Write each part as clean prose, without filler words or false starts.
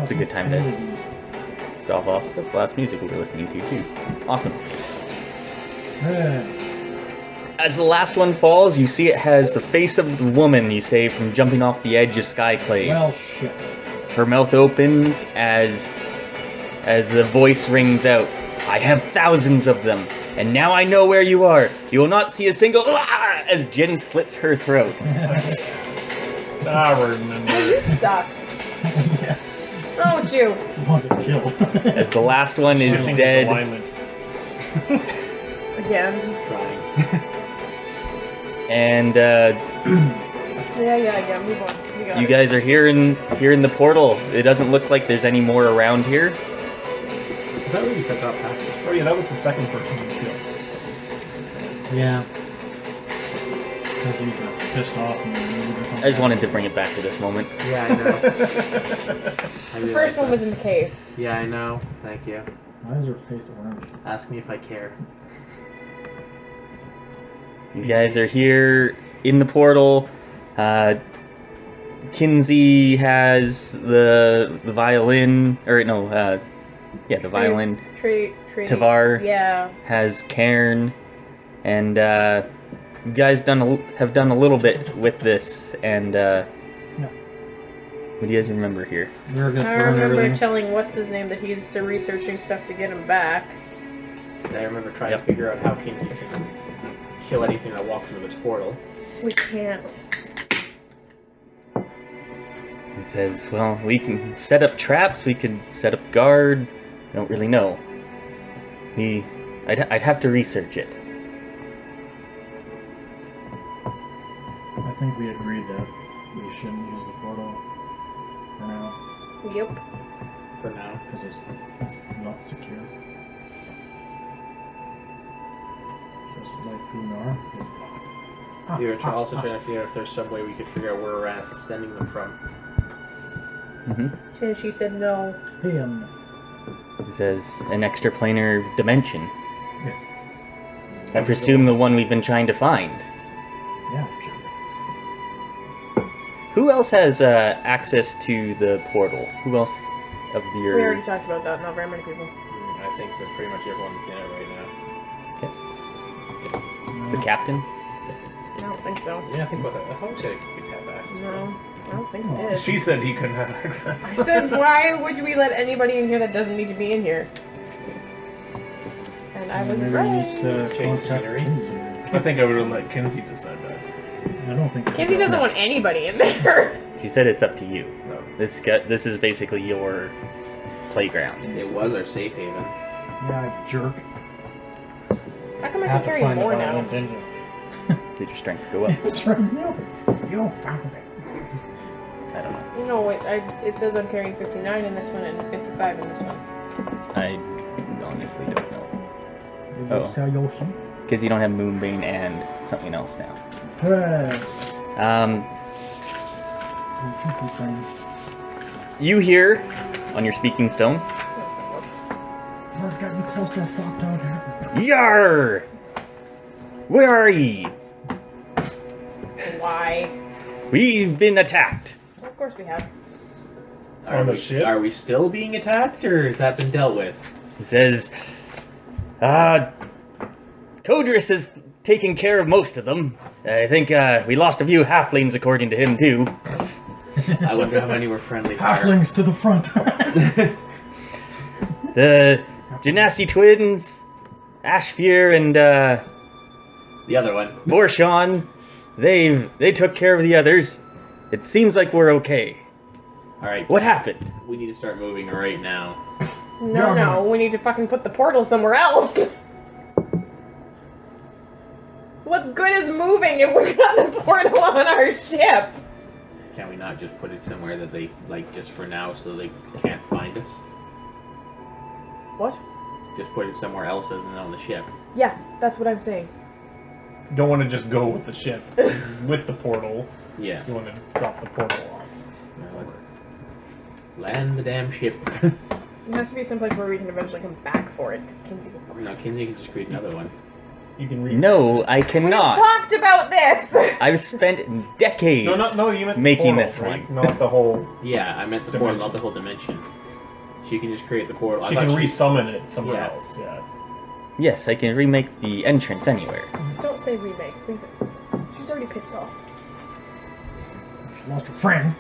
It's a good time to stop off. That's the last music we were listening to, too. Awesome. As the last one falls, you see it has the face of the woman you saved from jumping off the edge of Skyclave. Well, shit. Her mouth opens as the voice rings out. I have thousands of them, and now I know where you are. You will not see a single as Jin slits her throat. I remember. You suck. Yeah. Don't you? It was a kill. As the last one is dead. Again. Trying. And Yeah, move on. We got you it. guys are here in the portal. It doesn't look like there's any more around here. I thought we got past this. Oh yeah, that was the second person we killed. Yeah. Because he got pissed off and moved or something. I just wanted to bring it back to this moment. Yeah, I know. The first one was in the cave. Yeah, I know. Thank you. Why is her face orange? Ask me if I care. You guys are here in the portal. Kinsey has the violin, or no, the violin. Tavar has Cairn, and you guys have done a little bit with this. And what do you guys remember here? I remember telling what's his name that he's researching stuff to get him back. I remember trying to figure out how Kinsey can kill anything that walks into this portal. We can't. He says, well, we can set up traps, we can set up guard. I don't really know. I'd have to research it. I think we agreed that we shouldn't use the portal for now. Yep. For now. Because it's not secure. Just like Gunnar is gone. We were also trying to figure out if there's some way we could figure out where Uranus is sending them from. Mm-hmm. And she said no. Him. He says, an extraplanar dimension. Yeah. I presume the one we've been trying to find. Yeah, sure. Who else has access to the portal? Who else of your... We already talked about that, not very many people. I think that pretty much everyone's in it right now. The captain? I don't think so. Yeah, I think what I thought we said it could have access. No, I don't think it is. She said he couldn't have access. I said, why would we let anybody in here that doesn't need to be in here? And I was Maybe right. he needs to Change the contact scenery. Kinsey. I think I would have let Kinsey decide that. I don't think Kinsey doesn't want anybody in there. She said it's up to you. No. This is basically your playground. It was our safe haven. Yeah, jerk. How come I Have can to carry find more the now? violent engine. Did your strength go up? It's right now. You found it. I don't know. No, it says I'm carrying 59 in this one and 55 in this one. I honestly don't know. Did Oh. you sell your sheep? Because you don't have Moonbane and something else now. Hooray! Choo-choo train. You hear, on your speaking stone, We're getting close to a fucked out here. Yar! Where are ye? Why? We've been attacked. Of course we have. On the ship? Are we still being attacked, or has that been dealt with? He says, Codrus has taken care of most of them. I think we lost a few halflings according to him too. I wonder how many were friendly fire. Halflings to the front. The Genasi twins, Ashfear and The other one. Borshon, they took care of the others. It seems like we're okay. Alright. What happened? We need to start moving right now. No, we need to fucking put the portal somewhere else. What good is moving if we got the portal on our ship? Can we not just put it somewhere that they, like, just for now so they can't find us? What? Just put it somewhere else other than on the ship. Yeah, that's what I'm saying. Don't want to just go with the ship, with the portal. Yeah. You want to drop the portal off. No, let's land the damn ship. It has to be someplace where we can eventually come back for it, because Kinsey can... No, Kinsey can just create another one. You can read. No, I We cannot. talked about this! I've spent decades No, you meant the making portal, this right? one. Not the whole. Yeah, I meant the portal, not the whole dimension. She can just create the portal. She can resummon it somewhere else. Yeah. Yes, I can remake the entrance anywhere. Don't say remake, please. She's already pissed off. She lost her friend.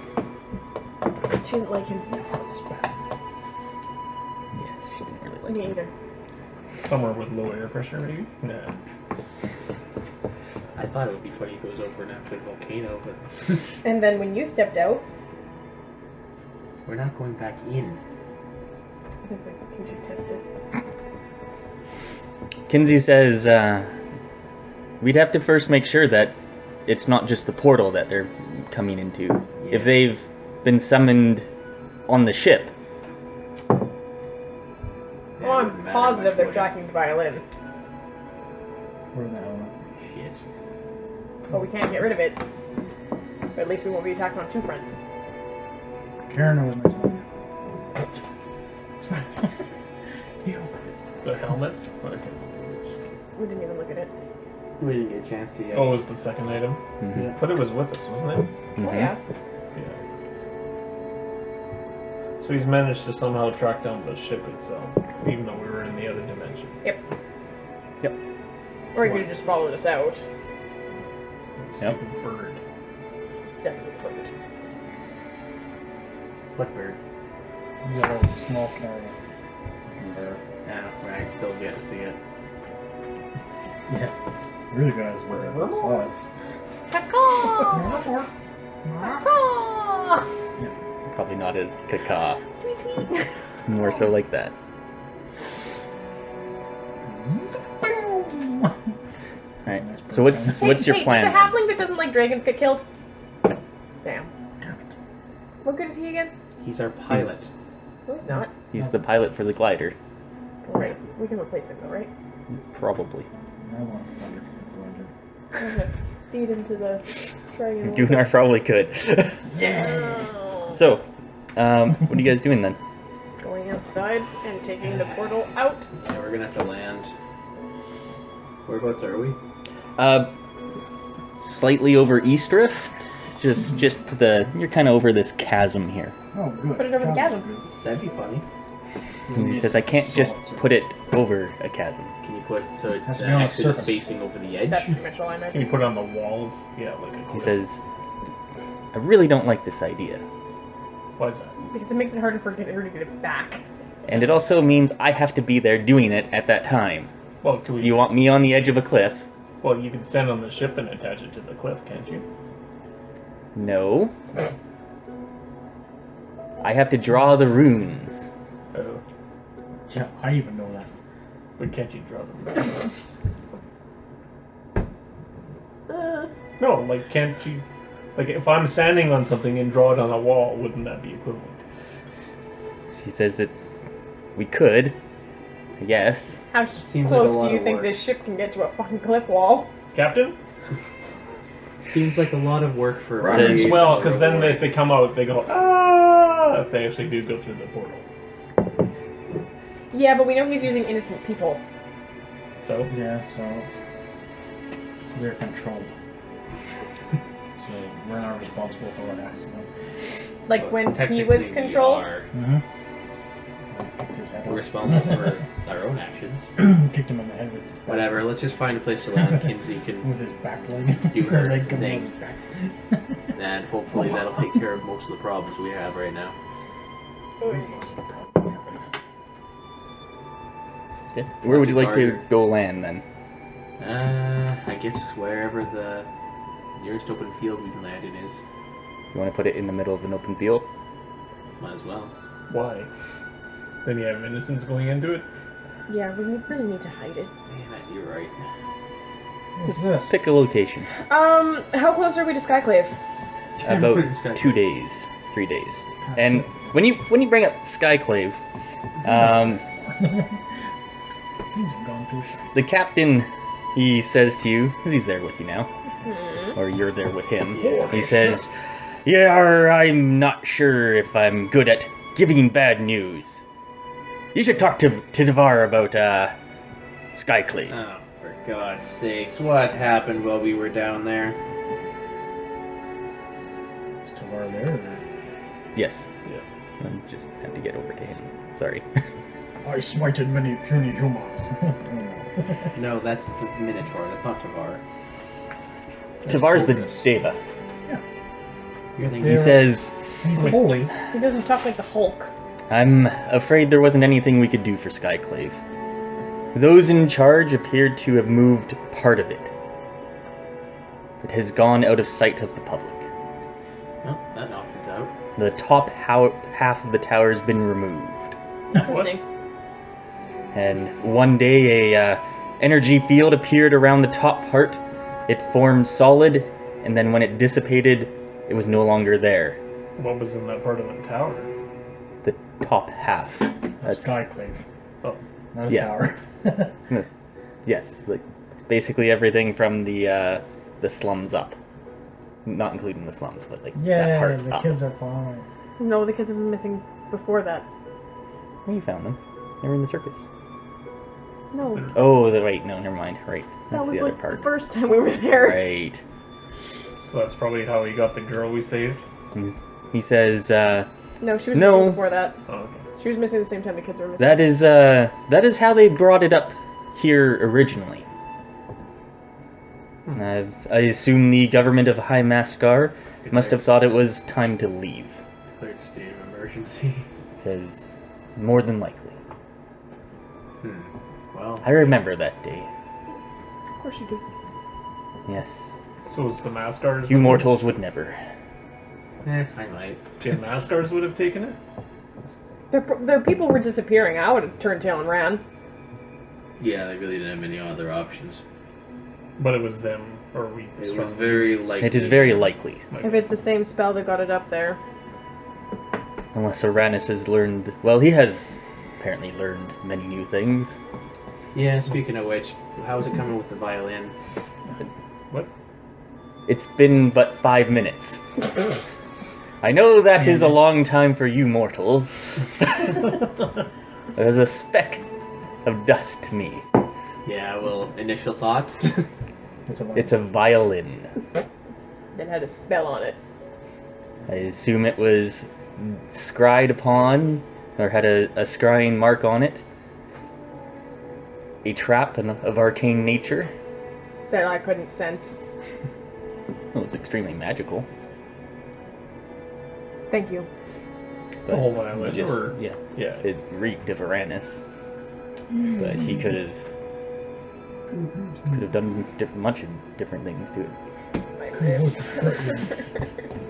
She didn't like him. Yeah, she didn't really like Me it. either. Somewhere with low air pressure, maybe. Nah. I thought it would be funny if it was over an active volcano, but And then when you stepped out, we're not going back in. because we should test it. Kinsey says we'd have to first make sure that it's not just the portal that they're coming into. Yeah. If they've been summoned on the ship. Well, I'm positive they're tracking the violin. Where the hell? Shit. But we can't get rid of it. Or at least we won't be attacked on two fronts. Karen was my son. The helmet. Okay. We didn't even look at it. We didn't get a chance to yet. Oh, it was the second item. Mhm. But it was with us, wasn't it? Mhm. Oh yeah. Yeah. So he's managed to somehow track down the ship itself, even though we were in the other dimension. Yep. Yep. Or he could have just followed us out. Yep. Stupid bird. Definitely perfect. What bird? Yellow small carrier. Yeah, I still get to see it. Yeah. Really guys were at the side. Caw! Caw! Probably not as caca. More so like that. Alright. So what's your plan? Does the halfling that doesn't like dragons get killed? Damn. What good is he again? He's our pilot. No, he's not. He's the pilot for the glider. Alright, we can replace him though, right? Probably. I want to thunder. I'm gonna feed into the dragon. Gunnar probably could. Yeah. So, what are you guys doing then? Going outside and taking the portal out. Yeah, we're gonna have to land. Whereabouts are we? Slightly over Eastrift. Just to the. You're kind of over this chasm here. Oh, good. Put it over the chasm. That'd be funny. And he says, I can't just put it over a chasm. Can you put so it's Has to be on the actually the surface. spacing over the edge? That's pretty much all I Can imagine. you put it on the wall? Yeah, like a He cliff. says, I really don't like this idea. Why is that? Because it makes it harder for her to get it back. And it also means I have to be there doing it at that time. Well, can we? You want me on the edge of a cliff? Well, you can stand on the ship and attach it to the cliff, can't you? No. I have to draw the runes. Oh, Yeah, I even know that. but can't you draw them? No, like can't you? Like if I'm standing on something and draw it on a wall, wouldn't that be equivalent? She says we could. Yes. How Seems like a close lot do you of think work. this ship can get to a fucking cliff wall? Captain? Seems like a lot of work for. Right. Well, because then if they come out, they go ah. If they actually do go through the portal. Yeah, but we know he's using innocent people. So Yeah, so we're controlled. So we're not responsible for what happens to them. Like when he Technically, was we controlled. are. Mm-hmm. Kicked his head We're off. responsible for our own actions. Kicked him in the head with his back, Whatever. Let's just find a place to land. Kinsey can, with his back leg. Do her leg comes thing. out his back. and hopefully that'll take care of most of the problems we have right now. What's the problem? Okay. Where would you like to go land then? I guess wherever the nearest open field we can land in is. You want to put it in the middle of an open field? Might as well. why? Then you have innocents going into it. Yeah, we really need to hide it. Damn it, you're right. What's this? Pick a location. How close are we to Skyclave? About Skyclave. 2 days, 3 days. And when you bring up Skyclave, Things have gone too shy. the captain, he says to you, because he's there with you now, Hmm. or you're there with him, Yeah. he says, yeah, I'm not sure if I'm good at giving bad news. You should talk to Devar about Skyclave. Oh, for God's sakes, what happened while we were down there? Is Tavar there? Or? Yes. Yeah. I just have to get over to him. Sorry. I smited many puny humans. No, that's the Minotaur. That's not Tavar. Tavar's the Deva. Yeah. You're thinking He says, He's holy. He doesn't talk like the Hulk. I'm afraid there wasn't anything we could do for Skyclave. Those in charge appeared to have moved part of it. It has gone out of sight of the public. Oh, that knocked it out. The top half of the tower has been removed. Interesting. And one day a energy field appeared around the top part. It formed solid, and then when it dissipated, it was no longer there. What was in that part of the tower? The top half. That's Skyclave. Oh. Not a Yeah. tower. Yes, like basically everything from the slums up. Not including the slums, but like that Yeah, part the up. kids are fine. No, the kids have been missing before that. Oh, you found them. They were in the circus. No, Oh, wait, no, never mind. Right, that that's was the other like part. the first time we were there. Right. So that's probably how he got the girl we saved? He says, No, she was No. missing before that. Oh, okay. She was missing the same time the kids were missing. that is how they brought it up here originally. I assume the government of High Mascar must have thought it was time to leave. Declared state of emergency. Says, more than likely. Well, I remember that day. Of course you do. Yes. So was the Mascars... You mortals would never. I might. The Mascars would have taken it? Their people were disappearing. I would have turned tail and ran. Yeah, they really didn't have any other options. But it was them, or we... It was very likely. It is very likely. If it's the same spell that got it up there. Unless Uranus has learned... Well, he has apparently learned many new things. Yeah, speaking of which, how's it coming with the violin? What? It's been but 5 minutes. I know that is a long time for you mortals. There's a speck of dust to me. Yeah, well, initial thoughts? It's a violin. That had a spell on it. I assume it was scryed upon, or had a scrying mark on it. A trap of arcane nature. That I couldn't sense. It was extremely magical. Thank you. But whole island, just, or- yeah, Yeah. it reeked of Uranus. But he could have done much of different things to it.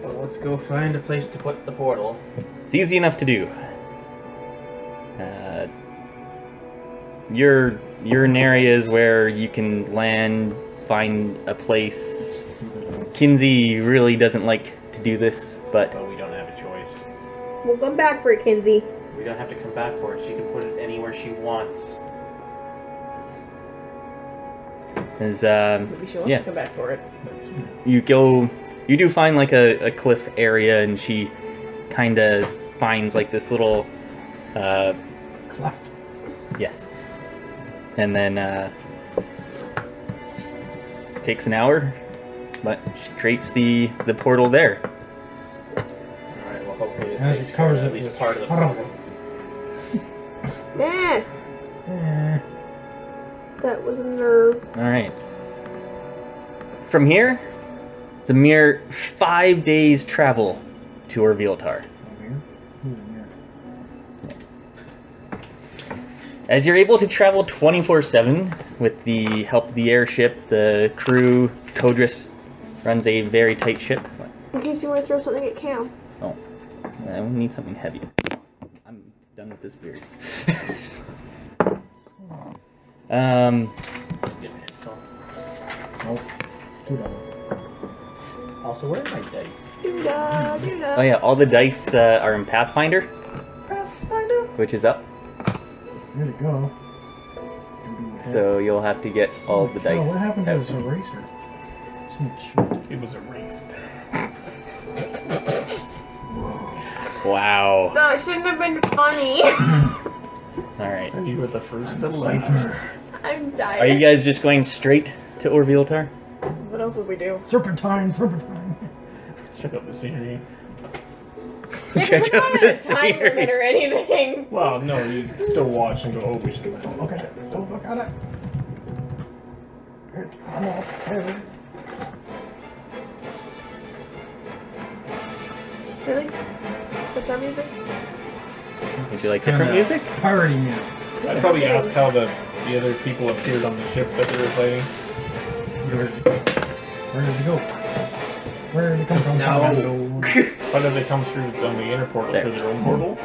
Well, let's go find a place to put the portal. It's easy enough to do. You're in areas where you can land, find a place. Kinsey really doesn't like to do this, but But we don't have a choice. We'll come back for it, Kinsey. We don't have to come back for it. She can put it anywhere she wants. as Maybe she wants yeah, to come back for it. you do find like a cliff area, and she kind of finds like this little Cleft. yes, and then takes an hour, but she creates the portal there. Alright, well, hopefully this Yeah, takes it care of covers at it least with- part of the Hold on. problem. That was a nerve. All right. From here, it's a mere 5 days travel to Orvilletar. Over here? Ooh, yeah. As you're able to travel 24/7 with the help of the airship, the crew, Kodris runs a very tight ship. In case you want to throw something at Cam. Oh, I need something heavy. I'm done with this beard. Good pencil. Nope. $2. Also, where are my dice? Doo-dah, doo-dah. Oh yeah, all the dice are in Pathfinder, which is up. Here to go. So you'll have to get all the dice. What happened to out. his eraser? Some shit. It was erased. Wow. No, it shouldn't have been funny. All right. And you were the first to leave. I'm dying. Are you guys just going straight to Orvilletar? What else would we do? Serpentine. Check out the scenery. Yeah, Check we're out not the on a time scenery. limit or anything. Well, no, you still watch and go, oh, we should go back. Okay. Oh, look at it. I'm off. Really? What's our music? Would you like different music? Piratey music. I'd probably ask how the other people appeared on the ship that they were fighting. Where did it go? Where did it come from? No. How did they come through on the inner portal? There. Through their own portal?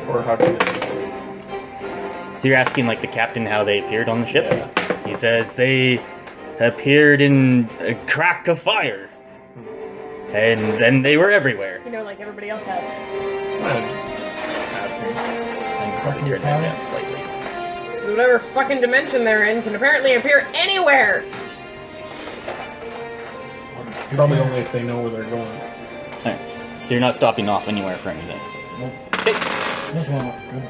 Or how did they... So you're asking like the captain how they appeared on the ship? Yeah. He says they appeared in a crack of fire. And then they were everywhere. You know, like everybody else has. And probably turn that down slightly. Whatever fucking dimension they're in can apparently appear anywhere. Probably only if they know where they're going. Alright. So you're not stopping off anywhere for anything. Okay. This one looks good.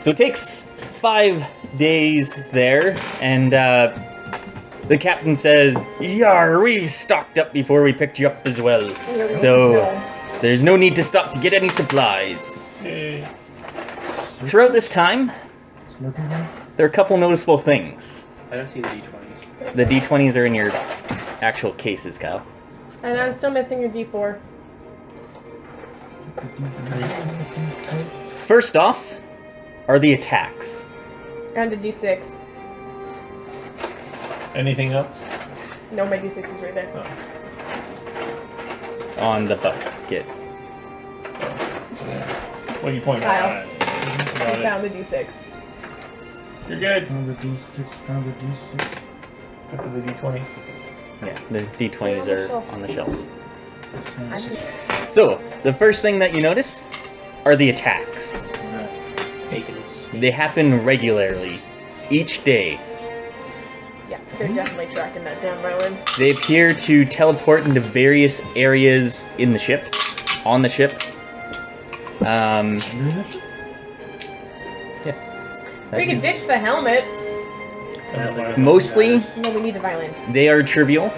So it takes 5 days there, and the captain says, "Yar, we stocked up before we picked you up as well. So there's no need to stop to get any supplies." Yay. Throughout this time, Smoking gun? there are a couple noticeable things. I don't see the D20s. The D20s are in your actual cases, Kyle. And I'm still missing your D4. First off are the attacks. And a D6. Anything else? No, my D6 is right there. On the bucket. What are you pointing Kyle. at? I Got it. found the D6. You're good. Found the D6. Back to the D20s. Yeah, the D20s are on the shelf. I'm just... So, the first thing that you notice are the attacks. Bacon's. They happen regularly, each day. Yeah, they're definitely tracking that damn violin. They appear to teleport into various areas in the ship, on the ship. Yes. We can ditch the helmet. Mostly, No, we need the violin. they are trivial,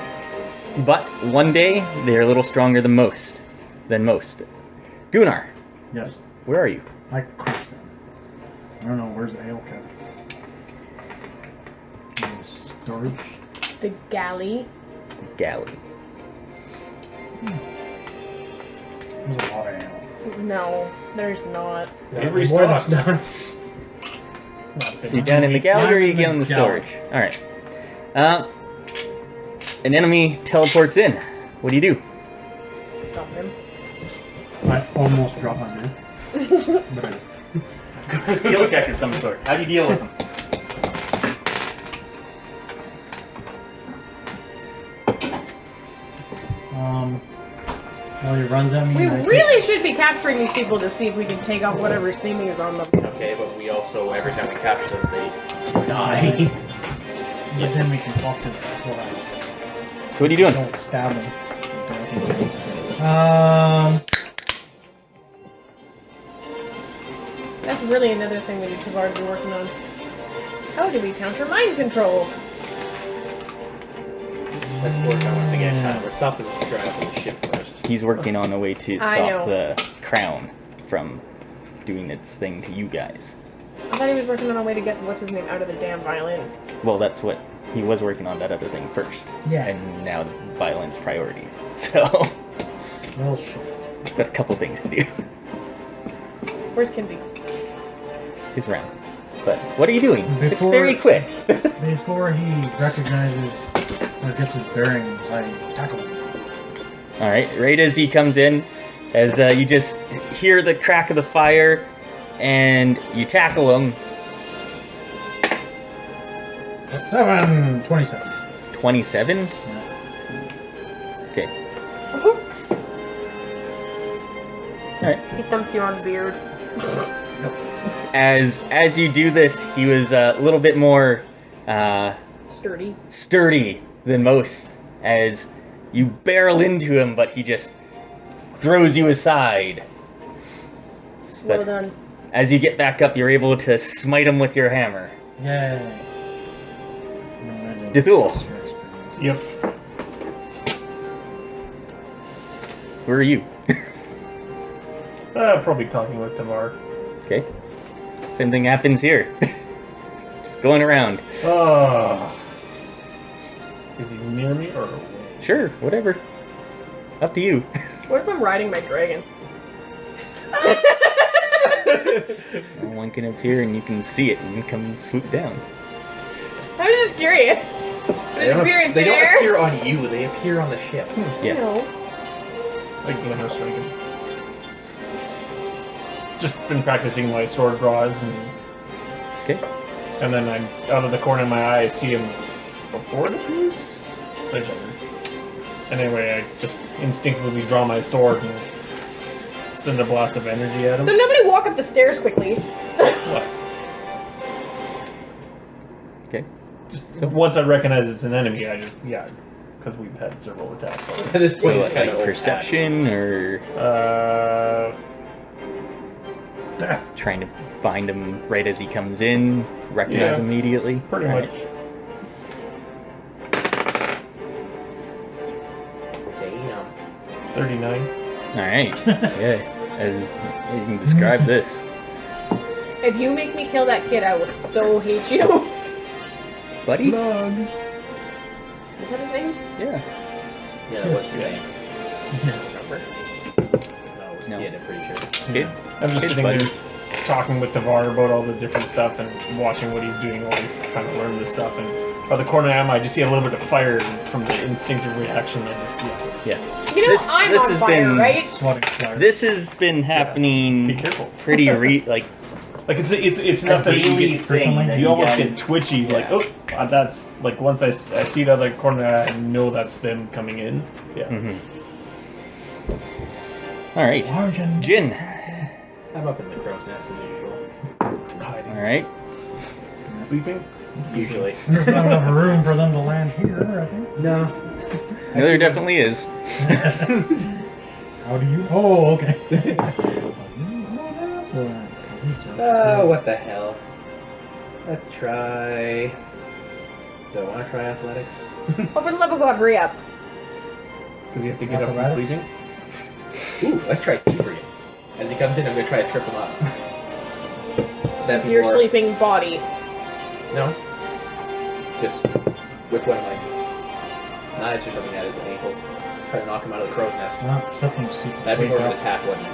but one day they are a little stronger than most. Gunnar, Yes. where are you? I crushed them. I don't know, where's the ale cap? In the storage? The galley. Galley. There's a lot of ale. No, there's not. Every More than stock. nuts. So you down in the galley or are you down in the storage? Alright. An enemy teleports in. What do you do? Stop him. I almost dropped my beer. But I Skill check of some sort. How do you deal with them? Well, he runs at me. We and I really should be capturing these people to see if we can take off whatever seeming is on them. Okay, but we also, every time we capture them, they die. But then we can talk to them. So what are you doing? Don't stab them. That's really another thing that we've already been working on. How do we counter mind control? let's work on one thing at a time. We're stopping the drive on the ship first. He's working on a way to I stop know. the crown from doing its thing to you guys. I thought he was working on a way to get what's his name out of the damn violin. Well, that's what he was working on, that other thing first. Yeah. And now violence priority. So Well, shit. he's got a couple things to do. Where's Kinsey? He's around. But what are you doing? It's Before- very quick. Before he recognizes or gets his bearings, I tackle him. Alright, right as he comes in, as you just hear the crack of the fire, and you tackle him. 27. 27? Yeah. Okay. Alright. He thumps you on the beard. As you do this, he was a little bit more Sturdy. than most, as you barrel into him, but he just throws you aside. Well But done. as you get back up, you're able to smite him with your hammer. Yay. Dethul, Yep. where are you? Probably talking with Tamar. Okay. Same thing happens here. Just going around. Is he near me or away? Sure, whatever. Up to you. What if I'm riding my dragon? One can appear and you can see it and come swoop down. I was just curious. They don't appear on you, they appear on the ship. Yeah. No. Like Gunnar striking. Just been practicing my sword draws, Okay. and then I'm out of the corner of my eye, I see him before it appears. Whichever. Anyway, I just instinctively draw my sword and send a blast of energy at him. So nobody walk up the stairs quickly. What? Okay. Just once I recognize it's an enemy, I just because we've had several attacks already. At this So, point, it's kind like of perception or Death. trying to find him right as he comes in, recognize him immediately? Pretty Alright. much. Damn. 39. Alright. Yeah. As you can describe this. If you make me kill that kid, I will so hate you. Buddy? Is that his name? Yeah. Yeah, that was his name. I don't remember. No, it was No. Kid, I'm pretty sure. Kid? I'm just Kid sitting buddy. there talking with Tavar about all the different stuff and watching what he's doing while he's trying to learn this stuff. And by the corner I am, I just see a little bit of fire from the instinctive reaction. I just Yeah. You know, I'm on has fire, been right? Swatting fire. This has been happening Be careful. pretty like it's enough that you daily get thing that you you almost guys- get twitchy. yeah. Like that's like once I see the other corner, I know that's them coming in. Yeah. Mm-hmm. Alright. Largen. Jin. I'm up in the crow's nest as usual. Hiding. Alright. Sleeping. Usually. There's not enough room for them to land here, I think. No. No, there definitely is. How do you? Oh, okay. Oh, what the hell. Let's try... Do I want to try athletics? Oh, for the love of God, hurry up. Because you have to get up from Acrobatics? sleeping. Ooh, let's try thievery. As he comes in, I'm going to try to trip him up. That'd be Your more... sleeping body. No. Just with one of my knives or something at his ankles. Try to knock him out of the crow's nest. That'd be more of an attack, wouldn't it?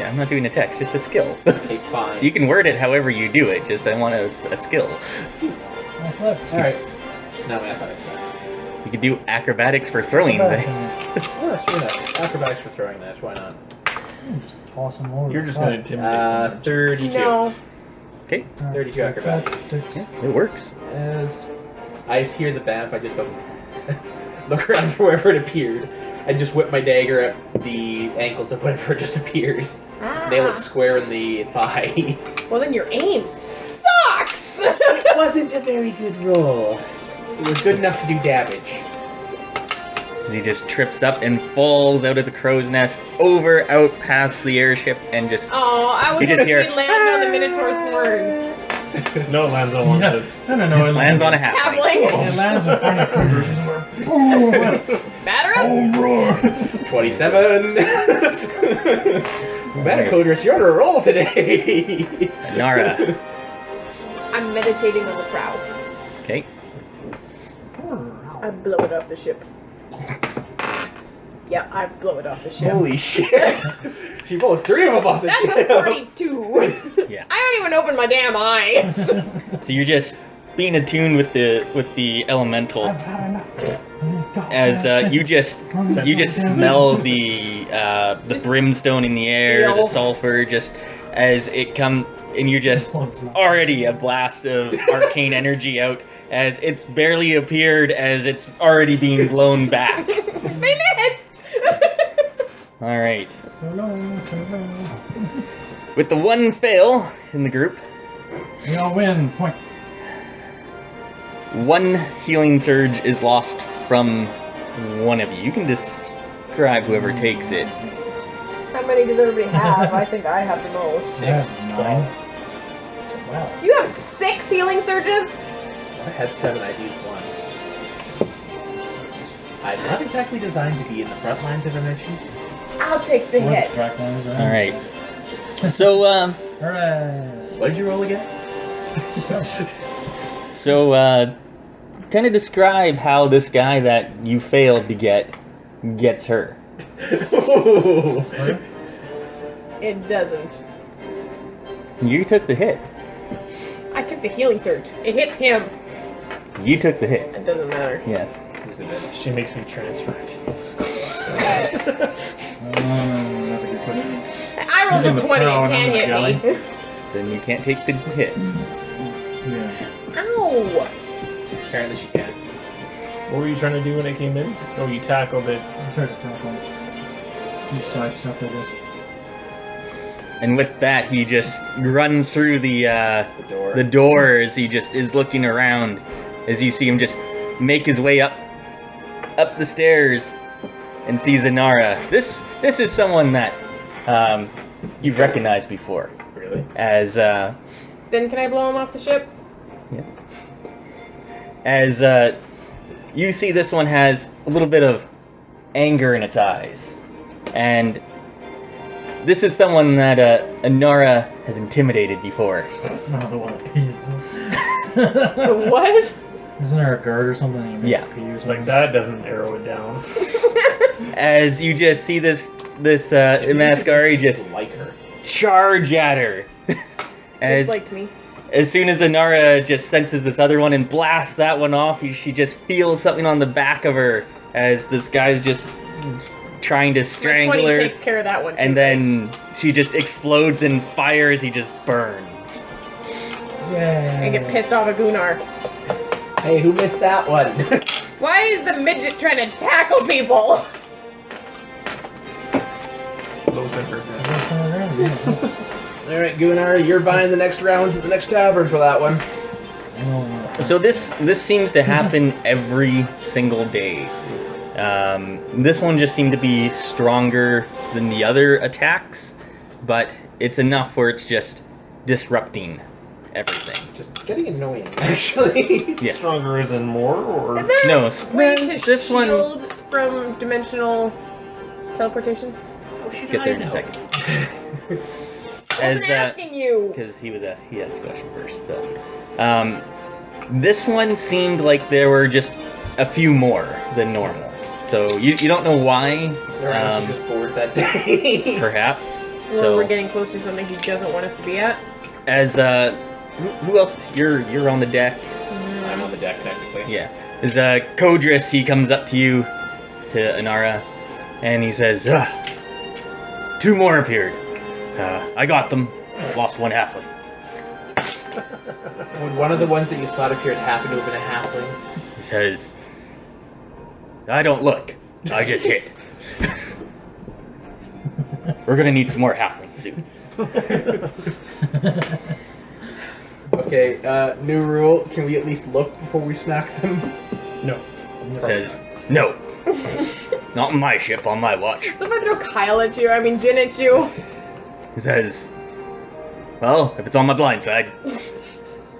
Yeah, I'm not doing attacks, just a skill. Okay, fine. You can word it however you do it, just I want a skill. Alright. Now my athletics. You could do acrobatics for throwing things. Well, let's do that. Acrobatics for throwing that, why not? Just toss them over. You're just gonna intimidate. 32. No. Okay, 32 acrobatics. yeah, it works. As I just hear the bamf, I just go look around for wherever it appeared. I just whip my dagger at the ankles of whatever just appeared. Nail it square in the thigh. Well, then your aim sucks! It wasn't a very good roll. It was good enough to do damage. He just trips up and falls out of the crow's nest, out past the airship, and just... Oh, I was You just hoping hear, he'd land on the Minotaur's horn. No, it lands on one of those. No, it lands on a halfling. Halfling. It lands in front of Cougar. Boom! Batter him? Oh, roar! 27! Metacoderus, you're on a roll today! Anara. I'm meditating on the prow. Okay. I blow it off the ship. Yeah, I blow it off the ship. Holy shit! She blows 3 of them off the That's ship! a 42. Yeah. I don't even open my damn eyes. So you're just being attuned with the elemental. I've had enough. As you just smell the brimstone in the air, the sulfur, just as it comes, and you're just already a blast of arcane energy out. As it's barely appeared, as it's already being blown back. They missed. All right. So long. With the one fail in the group, We all win points. 1 healing surge is lost from one of you. You can describe whoever takes it. How many does everybody have? I think I have the most. 6, 9. Wow. You have 6 healing surges? I had 7, I'd used 1. I'm not exactly designed to be in the front lines of a mission. I'll take the hit. Alright. So, Hooray! What did you roll again? So, kind of describe how this guy that you failed to get gets her. It doesn't. You took the hit. I took the healing surge. It hits him. You took the hit. It doesn't matter. Yes. She makes me transfer it. I rolled a 20 and can't hit me. Then you can't take the hit. Yeah. Ow! Apparently she can. What were you trying to do when it came in? Oh, you tackled it. I tried to tackle. You sidestepped, I guess. And with that, he just runs through the door. The door as he just is looking around, as you see him just make his way up the stairs, and sees Anara. This is someone that you've recognized before. Really? As Then can I blow him off the ship? yeah. As you see, this one has a little bit of anger in its eyes, and this is someone that Anara has intimidated before. Not the one that pees. What? Isn't there a guard or something? Yeah. It's like, that doesn't narrow it down. As you just see this Mascari just like her. charge at her. Disliked me. As soon as Anara just senses this other one and blasts that one off, she just feels something on the back of her as this guy's just trying to strangle My 20 her. takes care of that one too, And then she just explodes in fire as he just burns. Yay. I get pissed off at Gunnar. Hey, who missed that one? Why is the midget trying to tackle people? Low center. Alright, Gunnar, you're buying the next rounds at the next tavern for that one. So this seems to happen every single day. This one just seemed to be stronger than the other attacks, but it's enough where it's just disrupting everything. Just getting annoying, actually. Yes. Stronger as in more, or? Is there No, a way to this one- shield from dimensional teleportation? Get there in a second. I wasn't asking you. Because he asked the question first. So, this one seemed like there were just a few more than normal. So you don't know why. Their ass was just bored that day. Perhaps. Or So we're getting close to something he doesn't want us to be at. as who else? You're on the deck. I'm on the deck, technically. Yeah. As Kodris, he comes up to you, to Anara, and he says, 2 more appeared. I got them. Lost one halfling. Would one of the ones that you thought appeared happen to have been a halfling? He says, I don't look. I just hit. We're gonna need some more halflings soon. Okay, new rule. Can we at least look before we smack them? No. He says, no. Not on my ship, on my watch. So if I throw Jin at you. He says, well, if it's on my blind side.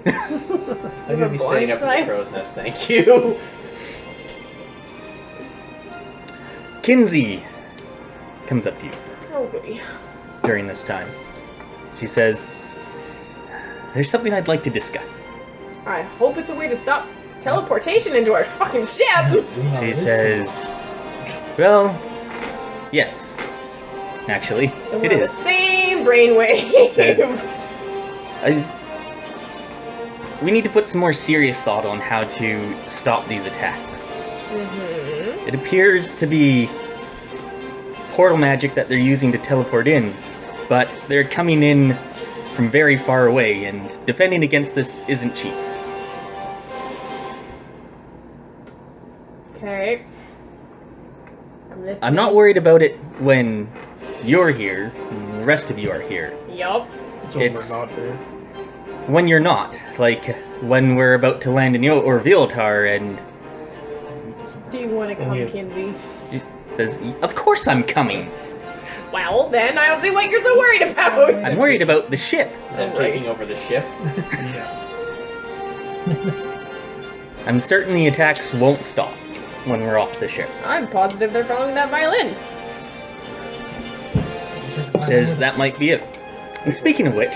I'm gonna be staying up for the blindside? crow's nest, thank you. Kinsey comes up to you Oh, goody. during this time. She says, there's something I'd like to discuss. I hope it's a way to stop teleportation into our fucking ship. She says, well, yes. Actually, And it we're is. the same brainwave. Says, we need to put some more serious thought on how to stop these attacks. Mm-hmm. It appears to be portal magic that they're using to teleport in, but they're coming in from very far away, and defending against this isn't cheap. Okay. I'm not worried about it when you're here, and the rest of you are here. Yup. So It's- we're not there. When you're not, like when we're about to land in Viltar, and Do you want to come, Yeah. Kinsey? she says, of course I'm coming. Well, then I don't see what you're so worried about. I'm worried about the ship. I'm taking over the ship. Yeah. I'm certain the attacks won't stop when we're off the ship. I'm positive they're following that violin. Says that might be it. And speaking of which,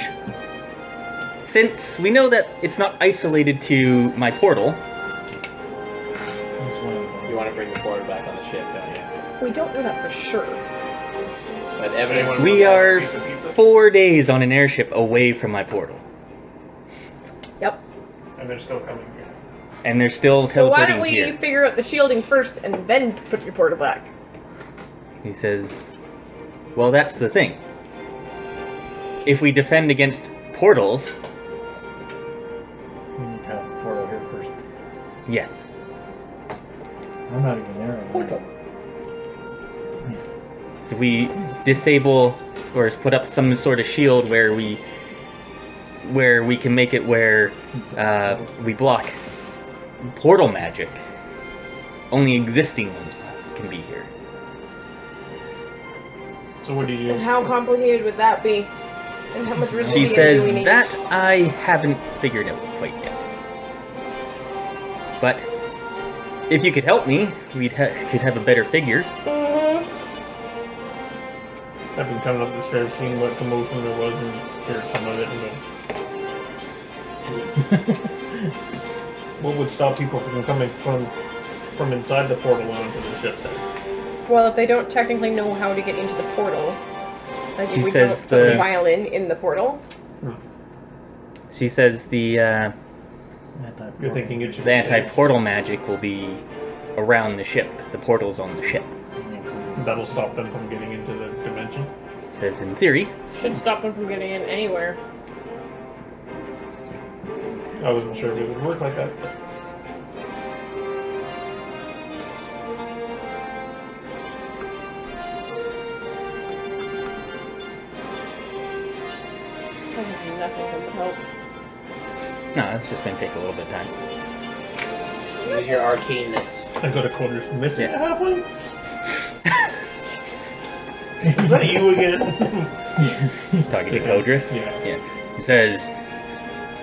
since we know that it's not isolated to my portal, You want to bring the portal back on the ship, don't you? We don't know that for sure. But evidence. we are 4 days on an airship away from my portal. Yep. And they're still coming here. And they're still So why teleporting don't we here. figure out the shielding first and then put your portal back? He says, well, that's the thing. If we defend against portals, We need to have the portal here first. yes. I'm not even there. Portal. So we disable or put up some sort of shield where we can make it where we block portal magic. Only existing ones can be here. So what do you And do? how complicated would that be? And how much She resilience says do we need? that I haven't figured out quite yet. But if you could help me, we could have a better figure. I've been coming up the stairs, seeing what commotion there was, and heard some of it. And what would stop people from coming from inside the portal onto the ship then? Well, if they don't technically know how to get into the portal, like She we says don't put the- the violin in the portal. She says the You're thinking it should the be safe. anti-portal magic will be around the ship. The portal's on the ship. That'll stop them from getting into the dimension. Says in theory. Should stop them from getting in anywhere. I wasn't sure if it would work like that. But Nothing doesn't help. No, it's just gonna take a little bit of time. Use your arcaneness. I got a quarter from missing Yeah. halfway. Is that you again? Talking to Codris? Yeah. He says,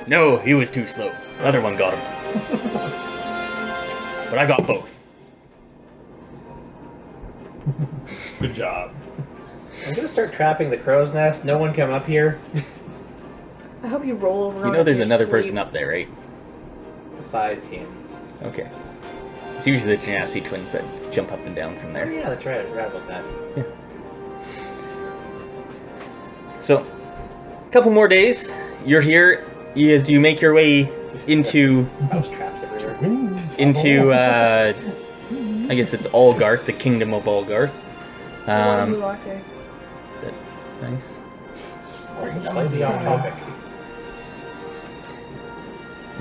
no, he was too slow. The other one got him. But I got both. Good job. I'm gonna start trapping the crow's nest. No one come up here. I hope you roll over. You on know it there's in your another sleep. person up there, right? Besides him. Okay. It's usually the Genasi twins that jump up and down from Oh there. yeah, that's right. I forgot about that. So, a couple more days. You're here as you make your way into Mouse traps everywhere. I guess it's Ulgarth, the kingdom of Ulgarth. Okay. That's nice. Also slightly off topic.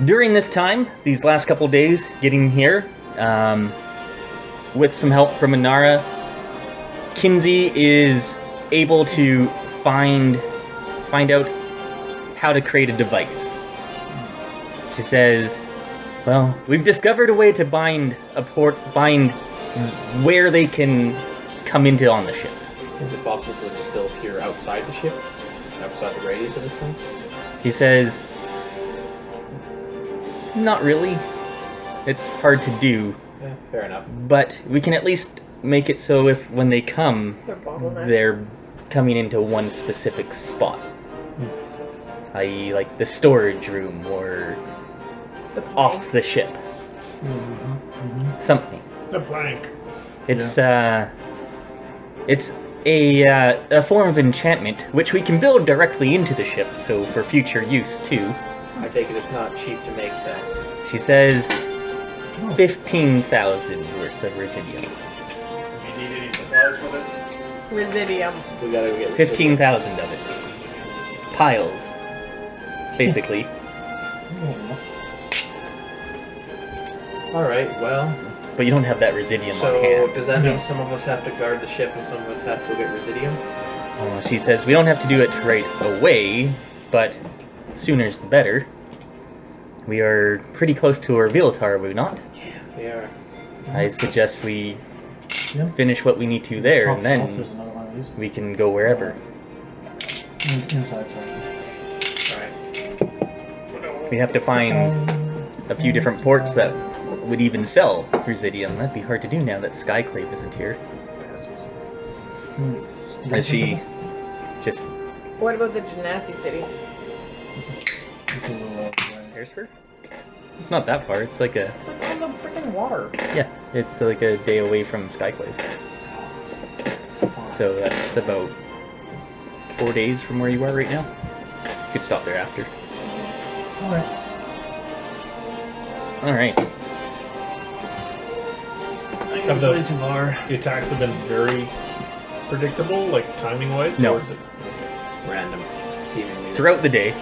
During this time, these last couple days, getting here, with some help from Anara, Kinsey is able to find out how to create a device. She says, well, we've discovered a way to bind where they can come into on the ship. Is it possible for it to still appear outside the ship? Outside the radius of this thing? He says, not really. It's hard to do, Yeah, fair enough. but we can at least make it so if when they come, They're bottleneck. they're coming into one specific spot. I.e. like the storage room or The plank. off the ship. Something. The plank. It's a form of enchantment which we can build directly into the ship, so for future use too. I take it it's not cheap to make that. She says 15,000 worth of residium. Do you need any supplies for this? Residium. We gotta go get 15,000 of it. Piles. Basically. Alright, well. But you don't have that residium on So, hand. does that mean some of us have to guard the ship and some of us have to go get Residium? She says we don't have to do it right away, but sooner's the better. We are pretty close to our Viltar, are we not? Yeah, we are. I suggest we Yeah. finish what we need to there, Top and shelf, then there's another one of these. we can go wherever. Inside side. Alright. We have to find a few different ports that would even sell Residium. That'd be hard to do now that Skyclave isn't here. As she just... What about the Genasi city? Harrisburg? It's not that far. It's like It's like on the freaking water. Yeah, it's like a day away from Skyclave. So that's about 4 days from where you are right now. You could stop there after. Alright. Have the attacks have been very predictable, like timing-wise? No. Or is it Random, seemingly. Throughout the day.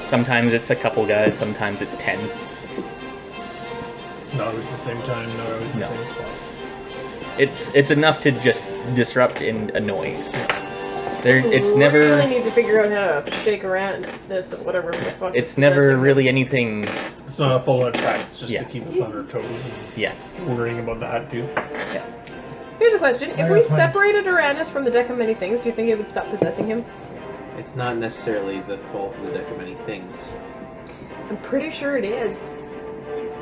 Sometimes it's a couple guys, sometimes it's 10. not always the same time, not always the same spots? It's enough to just disrupt and annoy. It's never... We really need to figure out how to shake around this, whatever the fuck. It's never really anything... It's not a full attack, it's just to keep us on our toes and Yes. worrying about that too. Yeah. Here's a question. If we separated Uranus from the Deck of Many Things, do you think it would stop possessing him? It's not necessarily the fault of the Deck of Many Things. I'm pretty sure it is.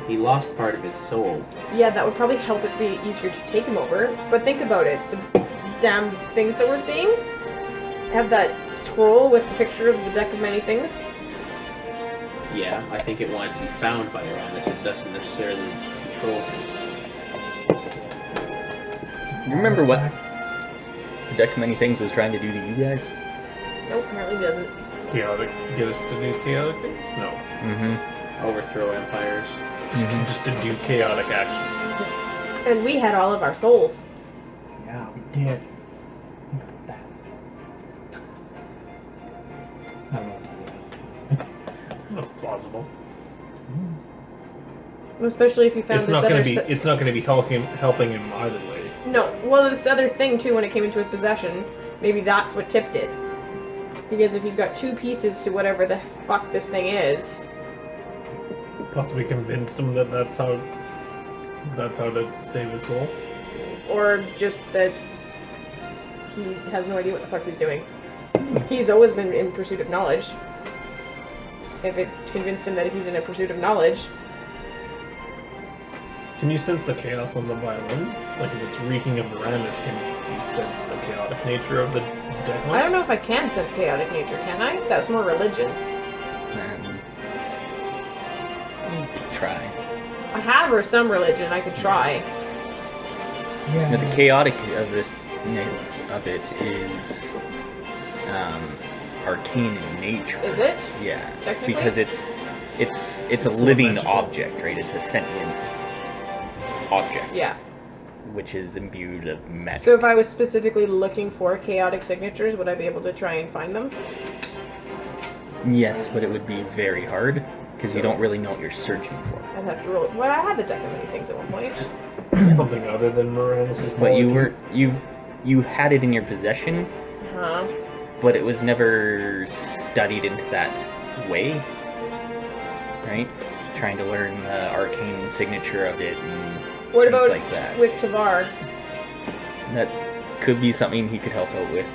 He lost part of his soul. Yeah, that would probably help it be easier to take him over. But think about it. The damn things that we're seeing have that scroll with the picture of the Deck of Many Things. Yeah, I think it wanted to be found by Uranus. It doesn't necessarily control him. You remember what the Deck of Many Things was trying to do to you guys? Nope, apparently doesn't. Chaotic, get us to do chaotic things? No. Mm-hmm. Overthrow empires. Just to do chaotic actions. And we had all of our souls. Yeah, we did. Think about that. I don't know. That's plausible. Especially if you found It's this not other... going to be. It's not going to be helping him either way. No, well, this other thing, too, when it came into his possession, maybe that's what tipped it. Because if he's got two pieces to whatever the fuck this thing is... Possibly convinced him that that's how to save his soul. Or just that he has no idea what the fuck he's doing. He's always been in pursuit of knowledge. If it convinced him that he's in a pursuit of knowledge... Can you sense the chaos on the violin? Like if it's reeking of Uranus, can you sense the chaotic nature of the deck? I don't know if I can sense chaotic nature, can I? That's more religion. You could try. I have or some religion, I could try. Yeah. But the chaotic of this of it is arcane in nature. Is it? Yeah. Technically? Because it's a living object, right? It's a sentient object. Yeah. Which is imbued of magic. So if I was specifically looking for chaotic signatures, would I be able to try and find them? Yes, but it would be very hard because you don't really know what you're searching for. I'd have to roll it. Well, I had the Deck of Many Things at one point. Something other than Uranus. But you had it in your possession, Huh? but it was never studied into that way, right? Trying to learn the arcane signature of it and What things about like that. with Tavar? That could be something he could help out with.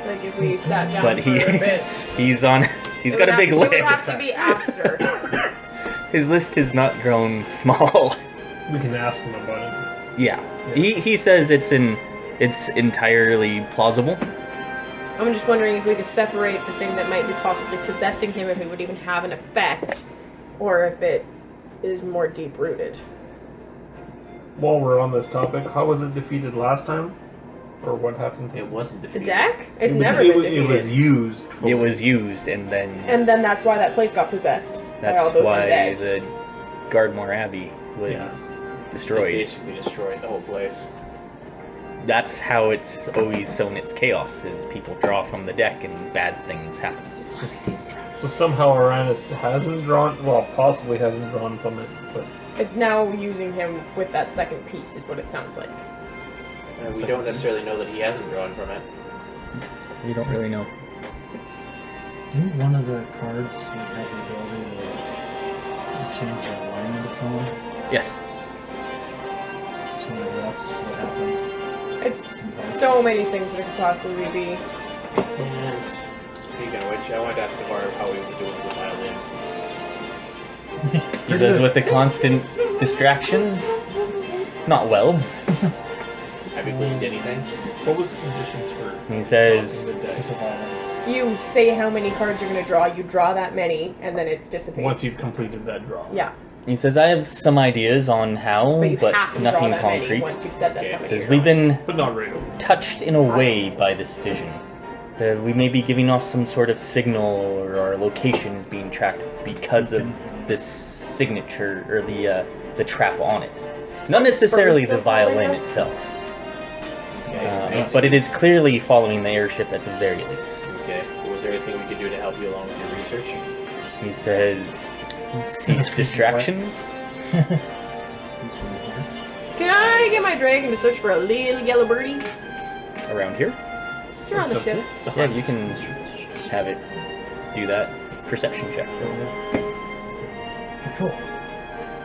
Like if we sat down But for a bit. he's got a big It list. would have to be after. His list has not grown small. We can ask him about it. Yeah. He says it's entirely plausible. I'm just wondering if we could separate the thing that might be possibly possessing him, if it would even have an effect, or if it is more deep-rooted. While we're on this topic, how was it defeated last time? Or what happened? It wasn't The defeated. deck? It's never been defeated. It was used. It was used, and then that's why that place got possessed. by all that's those why undead. the Gardmore Abbey was They destroyed. basically destroyed the whole place. That's how it's always sown its chaos, is people draw from the deck and bad things happen. So somehow Uranus possibly hasn't drawn from it, but It's now using him with that second piece, is what it sounds like. We don't necessarily know that he hasn't drawn from it. You don't really know. Didn't one of the cards have the ability to change the alignment of someone? Yes. So that's what happened. It's so many things that it could possibly be. And speaking of which, I wanted to ask Dwarf how he was doing with the violin. He says, with the constant distractions, not well. Have you gleaned anything? What was the conditions for? He says, the deck? You say how many cards you're going to draw, you draw that many, and then it dissipates. Once you've completed that draw. Yeah. he says, I have some ideas on how, But you but have to nothing draw that many concrete. once you've said that's how He many says, you're we've drawing. been But not right away. touched in a way by this vision. We may be giving off some sort of signal, or our location is being tracked because of this signature, or the trap on it. Not necessarily the violin itself, but it is clearly following the airship at the very least. Okay. Was there anything we could do to help you along with your research? He says, cease distractions. Can I get my dragon to search for a little yellow birdie? Around here? Just around the ship. Yeah, you can have it do that perception check. Cool.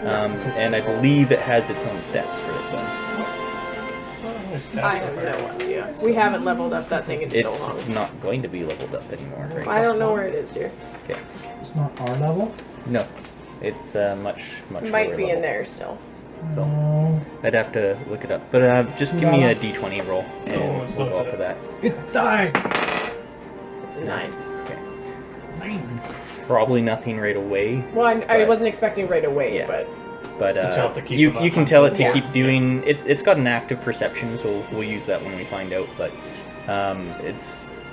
And I believe it has its own stats for it then. I have no idea. We haven't leveled up that thing in It's so long. not going to be leveled up anymore. Right? I don't know where it is, dear. Okay. It's not our level? No, it's much It might lower be level. in there still. So No. I'd have to look it up. But just give me a d20 roll, and it's we'll not go off that. of that. It died! It's a 9. Okay. 9. Probably nothing right away. Well, I But- wasn't expecting right away, Yeah. but But tell it to keep you it up. can tell it to Yeah. keep doing. It's got an active perception, so we'll use that when we find out. But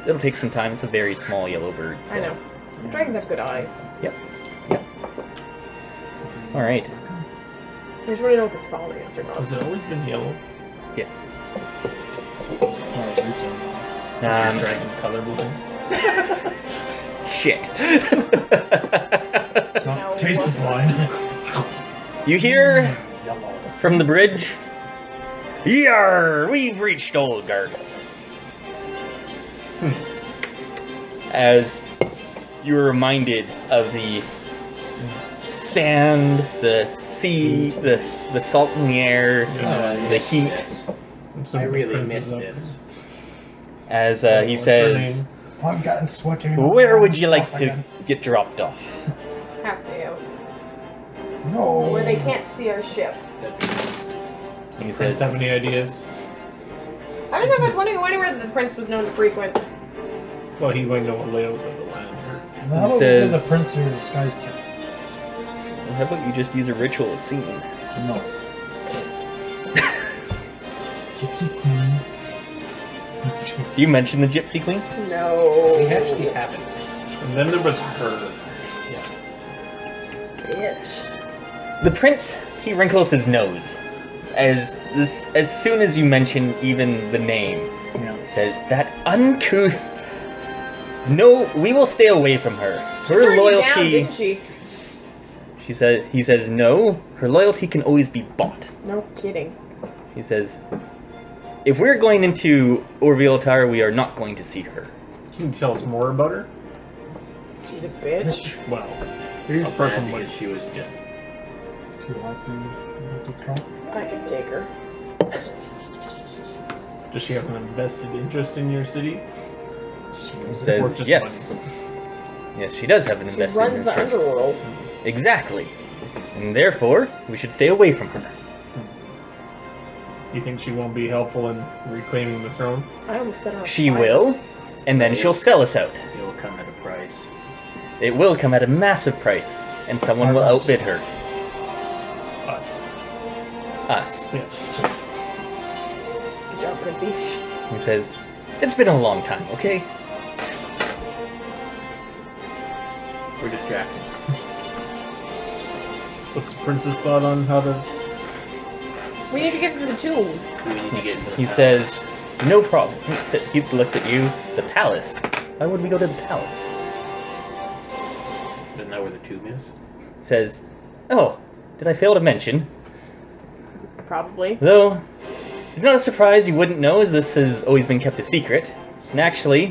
it'll take some time. It's a very small yellow bird. So. I know. Dragons have good eyes. Yep. All right. I just want to know if it's following us or not. Has it always been yellow? Yes. Is your dragon colorblind? Shit. No. Jason's blind. You hear Yellow. from the bridge? Yarr! We've reached Ulgarth. As you are reminded of the sand, the sea, the salt in the air, the heat. I really missed this. As he What's her says, name? I'm getting sweaty. where would you like to get dropped off? Halfway out. No. Where they can't see our ship. He Prince says, have any ideas? I don't know if I was wondering anywhere that the prince was known to frequent. Well, he might know what layout of the land. How about we says- do the Prince or the Skies King? how about you just use a ritual scene? No. Gypsy Queen. You mentioned the Gypsy Queen? No. We actually haven't. And then there was her. Bitch. The prince, he wrinkles his nose as soon as you mention even the name. Yeah. Says that uncouth. No, we will stay away from her. She Her turned you loyalty. down, didn't she? He says no. Her loyalty can always be bought. No kidding. He says, if we're going into Orvilletar, we are not going to see her. Can you tell us more about her? She's a bitch. Well, Here's apart from because what she was just. Too hard for you to try. I could take her. does she have an invested interest in your city? He Or says just yes. money? Yes, she does have an She invested runs the interest. underworld. Exactly. And therefore, we should stay away from her. You think she won't be helpful in reclaiming the throne? I almost said her on She fire. will, and then she'll sell us out. It will come at a price. It will come at a massive price, and someone will outbid her. Us. Us. Yeah. Good job, Princey. He says, it's been a long time, okay? We're distracted. What's the prince's thought on how to... We need to get into the tomb. We need to get into the He palace. says, no problem. He looks at you. The palace. Why would we go to the palace? Isn't that where the tomb is? Says, oh, did I fail to mention? Probably. Though, it's not a surprise you wouldn't know, as this has always been kept a secret. And actually,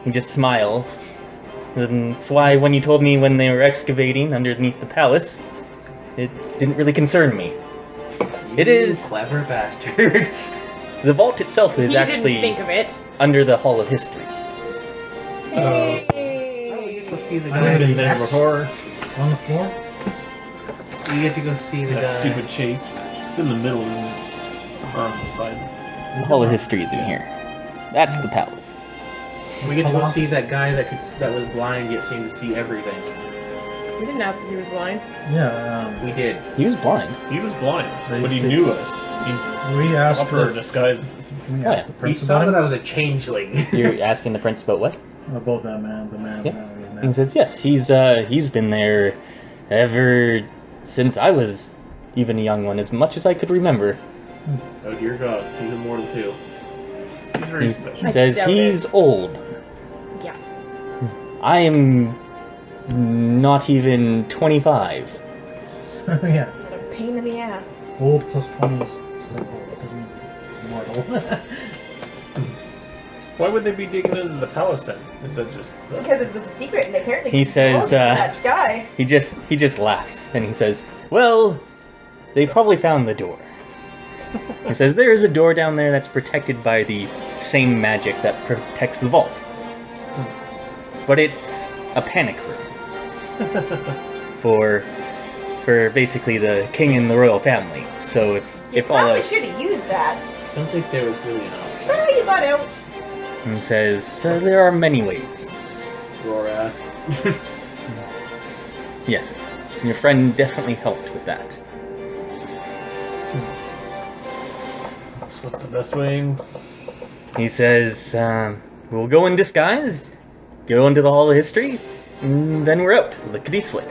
he just smiles. And that's why when you told me when they were excavating underneath the palace, it didn't really concern me. It You is- clever bastard. The vault itself is He actually didn't think of it. under the Hall of History. Hey. Go see the I've been guy. there before. On the floor? You get to go see the That guy. stupid chase. It's in the middle, isn't it? Or on the side. All the history is in here. That's the palace. We get to go see that guy that was blind yet seemed to see everything. We didn't ask if he was blind. Yeah, We did. He was blind. He was blind, So but he you- knew us. we asked Saw for for disguises. Can we Oh, ask yeah. the He prince saw about that I him? was a changeling. You're asking the prince about what? About that man, the man. Yeah. He says, yes, he's been there ever since I was even a young one, as much as I could remember. Oh dear God, he's immortal too. He's very He special. says doubt he's old. Yeah. I am not even 25. Yeah. What a pain in the ass. Old plus 20 is still old. It doesn't mean immortal. Why would they be digging into the palace then? Is that just... Because it was a secret, and apparently He says, that guy. he just laughs and he says, well, they probably found the door. He says, there is a door down there that's protected by the same magic that protects the vault. But it's a panic room. for basically the king and the royal family. So if all Probably else... should have used that. I don't think there was really an option. But how you got out? And says, there are many ways. Rora. Yes, your friend definitely helped with that. So what's the best way? He says, we'll go in disguise, go into the Hall of History, and then we're out. Lickety-split.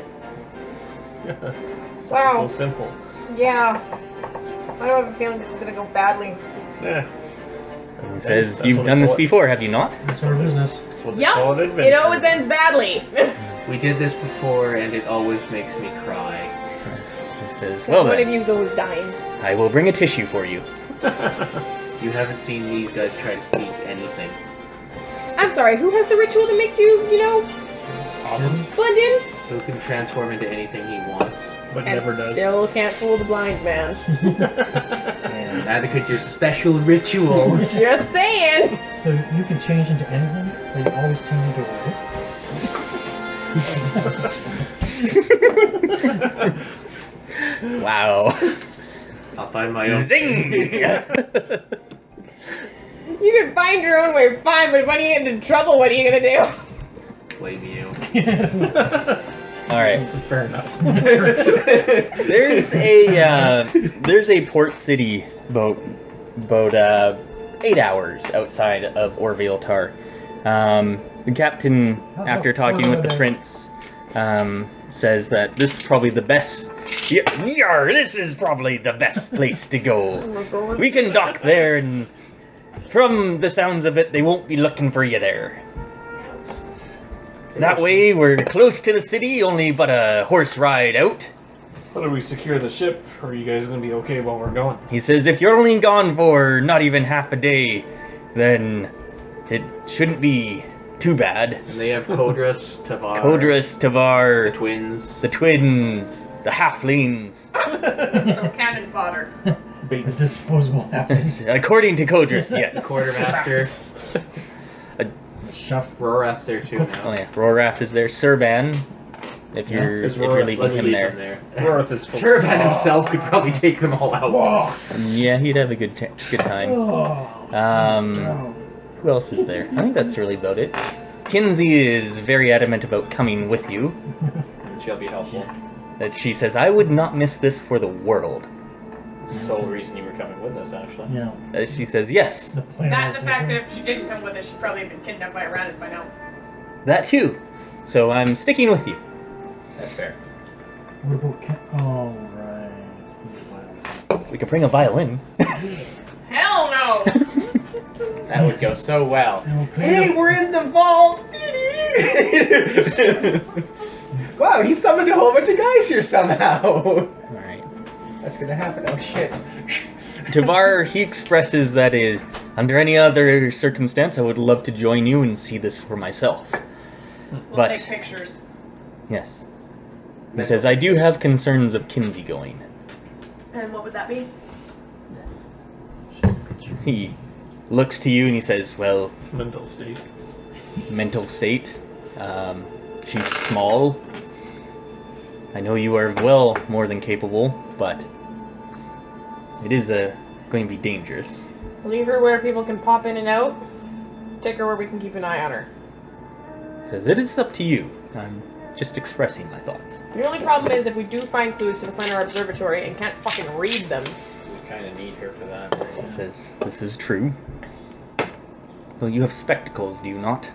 Wow. So simple. Yeah. I don't have a feeling this is gonna go badly. Yeah. He says, That's you've what done they this call it. before, have you not? It's our business. That's what they Yep. call it, It adventure. always ends badly. We did this before, and it always makes me cry. He says, well One of then, you's always dying. I will bring a tissue for you. You haven't seen these guys try to speak anything. I'm sorry, who has the ritual that makes you, Awesome. blend in? Who can transform into anything he wants. But And never does. still can't fool the blind man. And neither could your special ritual. Just saying. So you can change into anything, but you always change into a Wow. I'll find my own. Zing! You can find your own way, fine, but when you get into trouble, what are you gonna do? Blame you. Alright. Fair enough. There's a port city about 8 hours outside of Orvilletar. The captain, after talking with the prince, says that this is probably the best. This is probably the best place to go. We can dock there, and from the sounds of it, they won't be looking for you there. That way, we're close to the city, only but a horse ride out. How do we secure the ship? Or are you guys gonna be okay while we're going? He says, if you're only gone for not even half a day, then it shouldn't be too bad. And they have Kodras, Tavar, Kodras, Tavar, the twins. the halflings. So cannon fodder. The disposable happens. According to Kodras, yes. Quartermaster. Chef. Rorath's there too now. Oh yeah, Rorath is there. Serban, if you're leaving Let's him leave there. him there. Rorath is full. Servan himself could probably take them all out. Yeah, he'd have a good time. Who else is there? I think that's really about it. Kinsey is very adamant about coming with you. She'll be helpful. That she says, I would not miss this for the world. That's the whole reason you were coming with us, actually. Yeah. She says, yes, The plan That and was the fact that different. if she didn't come with us, she'd probably have been kidnapped by Aranis by now. that too. So I'm sticking with you. That's fair. What about oh, right. We could bring a violin. Hell no! That would go so well. And we'll play Hey, the- we're in the vault! Wow, he summoned a whole bunch of guys here somehow. Alright. That's gonna happen. Oh shit. Tavar, he expresses that is, under any other circumstance, I would love to join you and see this for myself. We'll But, take pictures. yes. He says, I do have concerns of Kinsey going. And what would that be? He looks to you and he says, well, Mental state. mental state. She's small. I know you are well more than capable, but it is going to be dangerous. Leave her where people can pop in and out. Take her where we can keep an eye on her. Says it is up to you. I'm just expressing my thoughts. The only problem is if we do find clues to the planar observatory and can't fucking read them. We kind of need her for that. Right? Says this is true. Well, you have spectacles, do you not?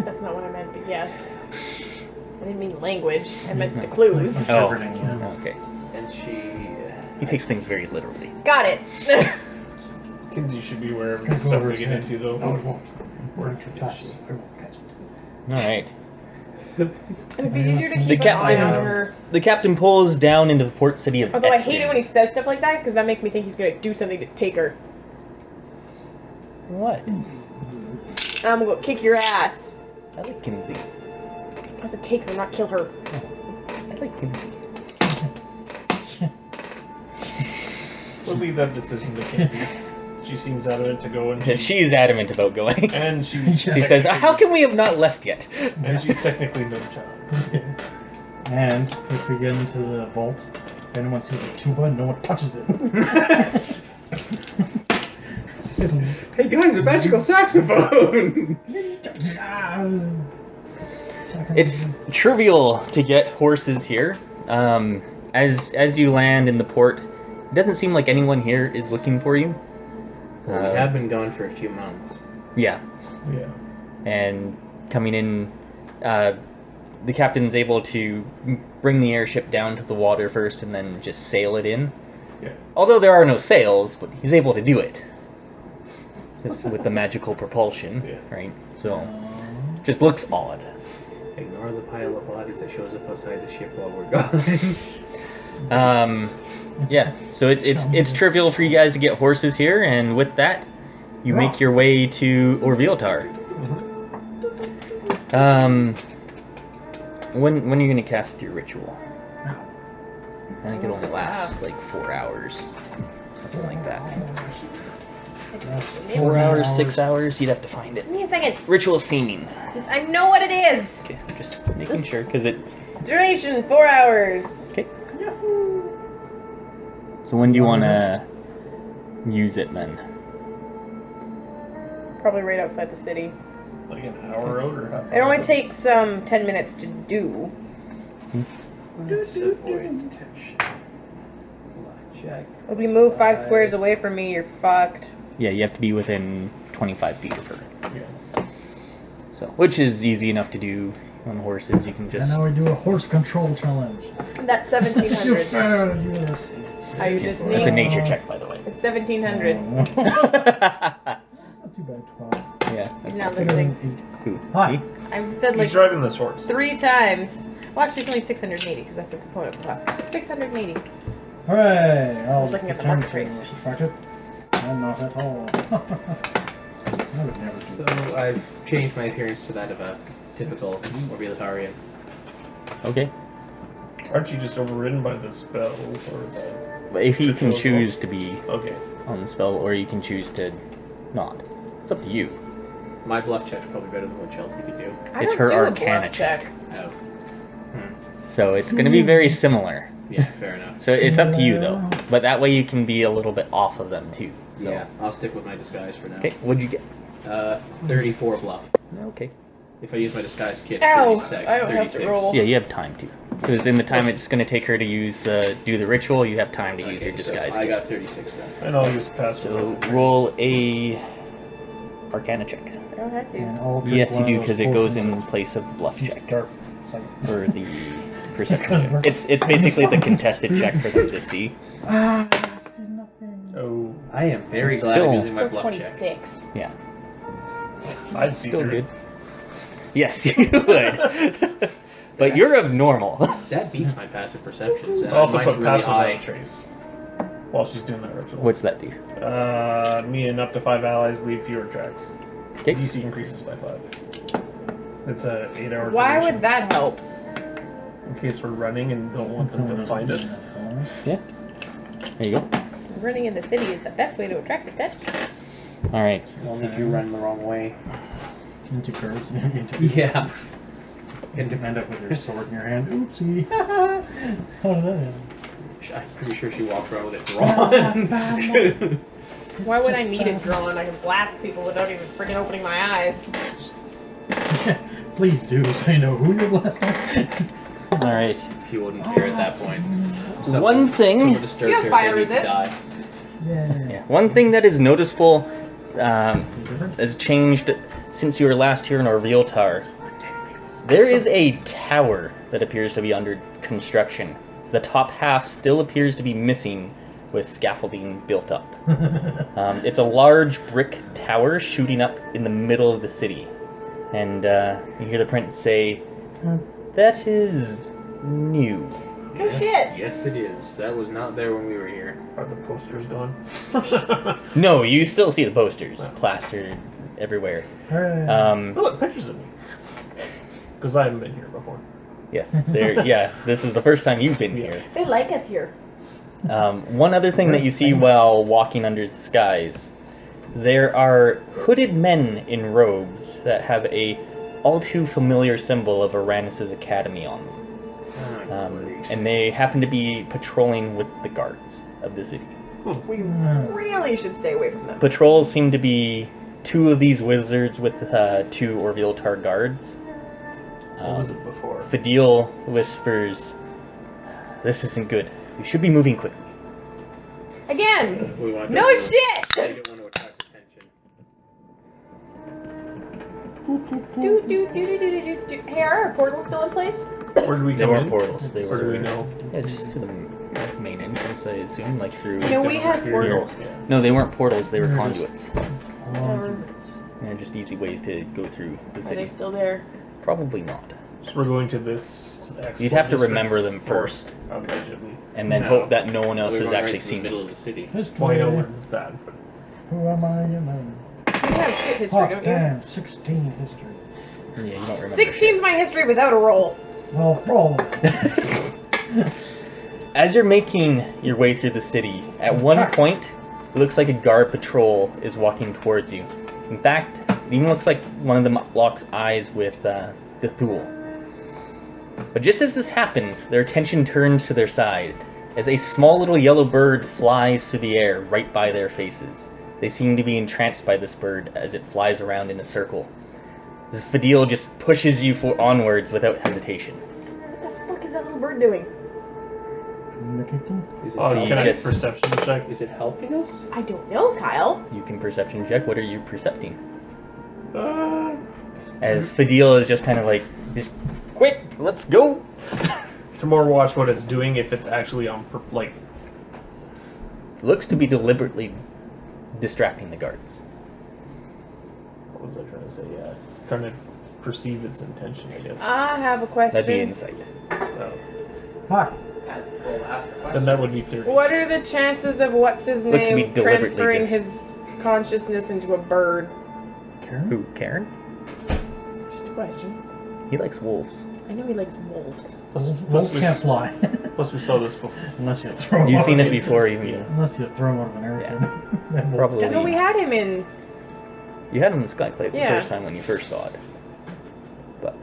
That's not what I meant, but yes. I didn't mean language. I meant the clues. Oh, Interpreting, yeah. okay. And He takes things very literally. Got it. Kinsey should be wherever the stuff we get into, though. No, it won't. We're too fast. I won't catch it. Alright. It'd be easier to keep an eye on her. The captain pulls down into the port city of Although I Eston. hate it when he says stuff like that, because that makes me think he's going to do something to take her. What? I'm going to kick your ass. I like Kinsey. I said take her, not kill her. I like Kinsey. We'll leave that decision to Kinsey. She seems adamant to go, and She's adamant about going. and she's She says, "How can we have not left yet?" and she's technically no child. And if we get into the vault, if anyone sees a tuba, no one touches it. Hey guys, a magical saxophone! It's trivial to get horses here. As you land in the port, it doesn't seem like anyone here is looking for you. Well, we have been gone for a few months. Yeah. Yeah. And coming in, the captain's able to bring the airship down to the water first and then just sail it in. Yeah. Although there are no sails, but he's able to do it. It's with the magical propulsion, Yeah. right? So, just looks odd. Ignore the pile of bodies that shows up outside the ship while we're gone. Yeah, so it's trivial for you guys to get horses here, and with that, you make your way to Orviltar. When are you gonna cast your ritual? I think it only lasts like 4 hours, something like that. 4 hours, 6 hours, you'd have to find it. Give me a second. Ritual seeming. Yes, I know what it is. Okay, just making sure, because it... Duration, 4 hours. Okay. So when do you want to use it then? Probably right outside the city. Like an hour out or half? It only takes 10 minutes to do. Let's avoid detection. Left check. If we move 5 squares away from me, you're fucked. Yeah, you have to be within 25 feet of her. Yeah. So, which is easy enough to do on horses. You can just... And now we do a horse control challenge. That's 1700. Yes. Are you just That's a neat? nature check, by the way. It's 1700. Not too bad, 12. Yeah. He's not listening. Who? Hi. I've said He's like driving this horse. 3 times. Well, actually, it's only 680 because that's a component class. 680. Hooray! I was looking at the market trace. Distracted. I'm not at all. I would never do So that. I've changed my appearance to that of a typical Orviltarian. Okay. Aren't you just overridden by the spell or the... But if you can Ritual as choose well. to be Okay. on the spell, or you can choose to not. It's up to you. My bluff check's probably better than what Chelsea could do. I It's don't her do a Arcana bluff check. Oh. So it's going to be very similar. Yeah, fair enough. So it's up to you, though. But that way you can be a little bit off of them, too. So. Yeah, I'll stick with my disguise for now. Okay, what'd you get? 34 bluff. Okay. If I use my disguise kit, Ow! 36. I don't have to 36. roll. Yeah, you have time to. Because in the time it's going to take her to do the ritual, you have time to use your disguise So I kit. got 36 then. And I'll just pass So roll a Arcana check. I don't have to. And I'll pick Yes, you one of do, those because it goes potions in place of bluff check. Dark. Second. Or the perception check. It's basically the contested check for them to see. Ah, I see nothing. Oh, I am very glad Still- I'm using my Still bluff 26. check. Yeah. I'd see Still her. good. Yes, you would. But you're abnormal. That beats my passive perceptions. And I'll also mine's put really passive on high. a trace while she's doing that ritual. What's that do? Me and up to 5 allies leave fewer tracks. Okay. DC increases by 5. It's a 8-hour Why duration. would that help? In case we're running and don't want them to find us. Yeah. There you go. Running in the city is the best way to attract attention. All right. Only if you run the wrong way. into curves. Into Yeah. And to end up with your sword in your hand. Oopsie. How did that happen? I'm pretty sure she walks around with it drawn. Why would I need it drawn? I can blast people without even freaking opening my eyes. Please do, so you know who you're blasting. Alright. He wouldn't care at that point. One thing. Someone disturbed You have her, fire they need to resist. die. Yeah. One thing that is noticeable has changed since you were last here in Orviltar. There is a tower that appears to be under construction. The top half still appears to be missing, with scaffolding built up. It's a large brick tower shooting up in the middle of the city. And you hear the prince say, that is new. No shit. Yes, it is. That was not there when we were here. Are the posters gone? No, you still see the posters plastered everywhere. Oh, look, pictures of me. Because I haven't been here before. Yes, yeah, this is the first time you've been here. They like us here. One other thing that you see while walking under the skies, there are hooded men in robes that have a all too familiar symbol of Uranus' Academy on them. And they happen to be patrolling with the guards of the city. We really should stay away from them. Patrols seem to be 2 of these wizards with 2 Orviltar guards. What was it before? Fadil whispers, this isn't good. You should be moving quickly. Again! We want to No We shit! don't want to attract attention. Hey, are our portals still in place? Where did we They go weren't in? portals. They Where do were. we know? Yeah, just through the main entrance, I assume, like through. No, we had portals. Yeah. No, they weren't portals. They were They're conduits. Whatever. They're just easy ways to go through the Are city. they still there? Probably not. So we're going to this. You'd have to district? remember them first, Or allegedly. and then No. hope that no one else We're has going actually right to the seen middle them. of the city. Well, I know we're bad. Who am I? Man? You have shit history, Oh, don't you? damn, 16 history. Yeah, you don't remember. 16's my history without a roll. Well, roll. As you're making your way through the city, at one point, it looks like a guard patrol is walking towards you. In fact, it even looks like one of them locks eyes with Dethul. But just as this happens, their attention turns to their side, as a small little yellow bird flies through the air right by their faces. They seem to be entranced by this bird as it flies around in a circle. This Fadil just pushes you onwards without hesitation. What the fuck is that little bird doing? Is it, Oh, So you can I just- perception check? is it helping us? I don't know, Kyle. You can perception check. What are you percepting? Uh, As Fadil is just kind of like, just quick, let's go. to more watch what it's doing if it's actually on, like, Looks to be deliberately distracting the guards. what was I trying to say? Yeah, trying to perceive its intention, I guess. I have a question. That'd be insight. Oh. Hi. We'll ask the question. Then that would be 30. What are the chances of what's his Looks to be name deliberately transferring dis- his consciousness into a bird? Karen? Who, Karen? Just a question. He likes wolves. I know he likes wolves. Wolves can't fly. Plus we saw this before. Unless you throw them You've out seen of it before, you mean? Unless you throw them out of an airplane. Then wolves Probably. I know we had him in. You had him in Skyclave the Yeah. first time when you first saw it. But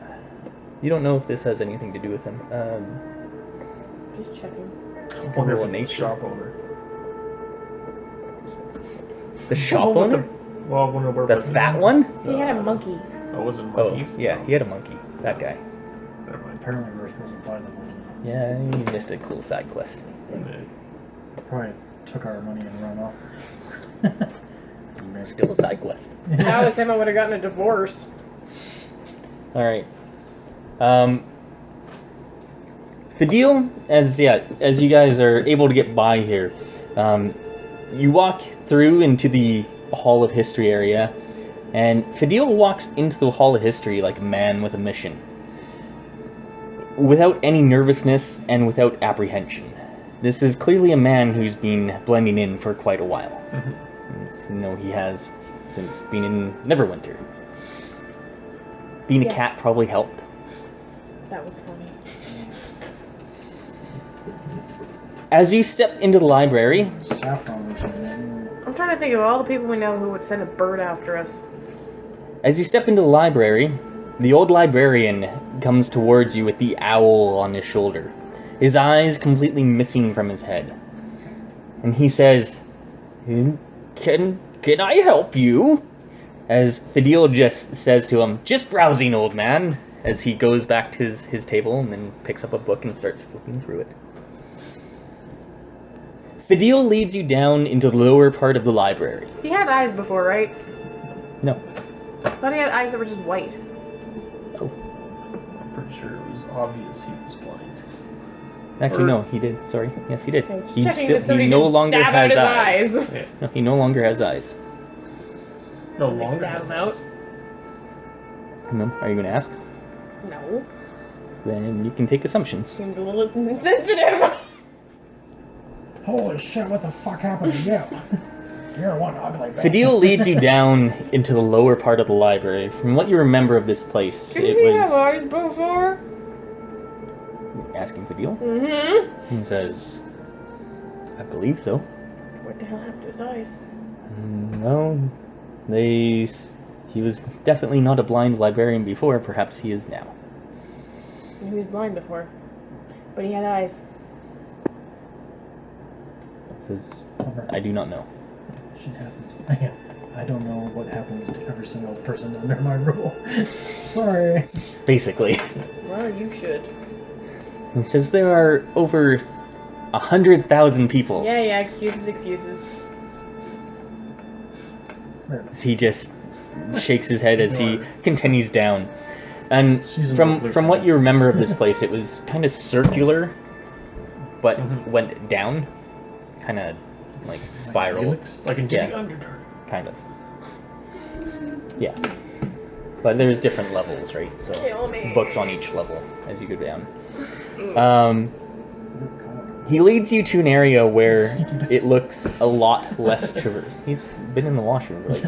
you don't know if this has anything to do with him. Just checking. I wonder Roll if it's the nature. shop owner. The shop Well, owner? Well, I wonder where The was it? fat one? He had a monkey. Oh, was it Oh, monkeys? yeah, he had a monkey. That guy. Never mind. Apparently we're supposed to buy them. Yeah, he missed a cool side quest. Probably took our money and run off. Still a side quest. If that was him, I would have gotten a divorce. Alright. Fadil, as you guys are able to get by here, you walk through into the Hall of History area, and Fadil walks into the Hall of History like a man with a mission, without any nervousness and without apprehension. This is clearly a man who's been blending in for quite a while. You know, he has since being in Neverwinter. Being a Yeah. cat probably helped. That was funny. As you step into the library, Saffron or something. I'm trying to think of all the people we know who would send a bird after us. As you step into the library, the old librarian comes towards you with the owl on his shoulder, his eyes completely missing from his head. And he says, Can I help you? As Fidel just says to him, just browsing, old man, as he goes back to his table and then picks up a book and starts flipping through it. Fidel leads you down into the lower part of the library. He had eyes before, right? No. I thought he had eyes that were just white. Oh. I'm pretty sure it was obvious he was blind. Actually, no, he did. Sorry. Yes, he did. Okay, just He checking that somebody no didn't longer stab out has his eyes. Yeah. No, he no longer has eyes. No Somebody longer stab has him out. eyes. No, are you going to ask? No. Then you can take assumptions. Seems a little insensitive. Holy shit, what the fuck happened to you? You're one ugly bitch. Fidel leads you down into the lower part of the library. From what you remember of this place, Did it we was... have eyes before? Asking Fidel? Mm-hmm. He says, I believe so. What the hell happened to his eyes? No, he was definitely not a blind librarian before. Perhaps he is now. He was blind before, but he had eyes. Says, I do not know. Shit happens. I don't know what happens to every single person under my rule. Sorry. Basically. Well, you should. He says there are over 100,000 people. Yeah, excuses. He just shakes his head as he continues down. And from what you remember of this place, it was kind of circular, but went down. Kind of like spiral. Like into the Underdark. Kind of. Yeah. But there's different levels, right? So Kill me. books on each level as you go down. He leads you to an area where it looks a lot less traversed. He's been in the washroom, right?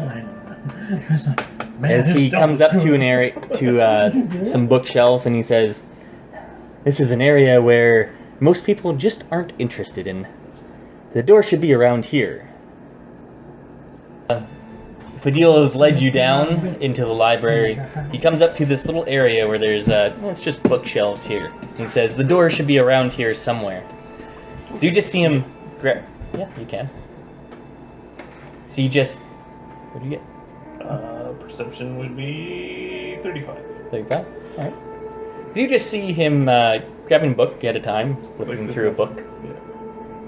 As he comes up to an area, to some bookshelves, and he says, "This is an area where most people just aren't interested in. The door should be around here." Fidel has led you down into the library. He comes up to this little area where there's it's just bookshelves here. He says, "The door should be around here somewhere." So you just see him grab. Yeah, you can. So you just. What do you get? Perception would be 35. 35? Alright. So you just see him grabbing a book at a time, flipping through a book. Yeah.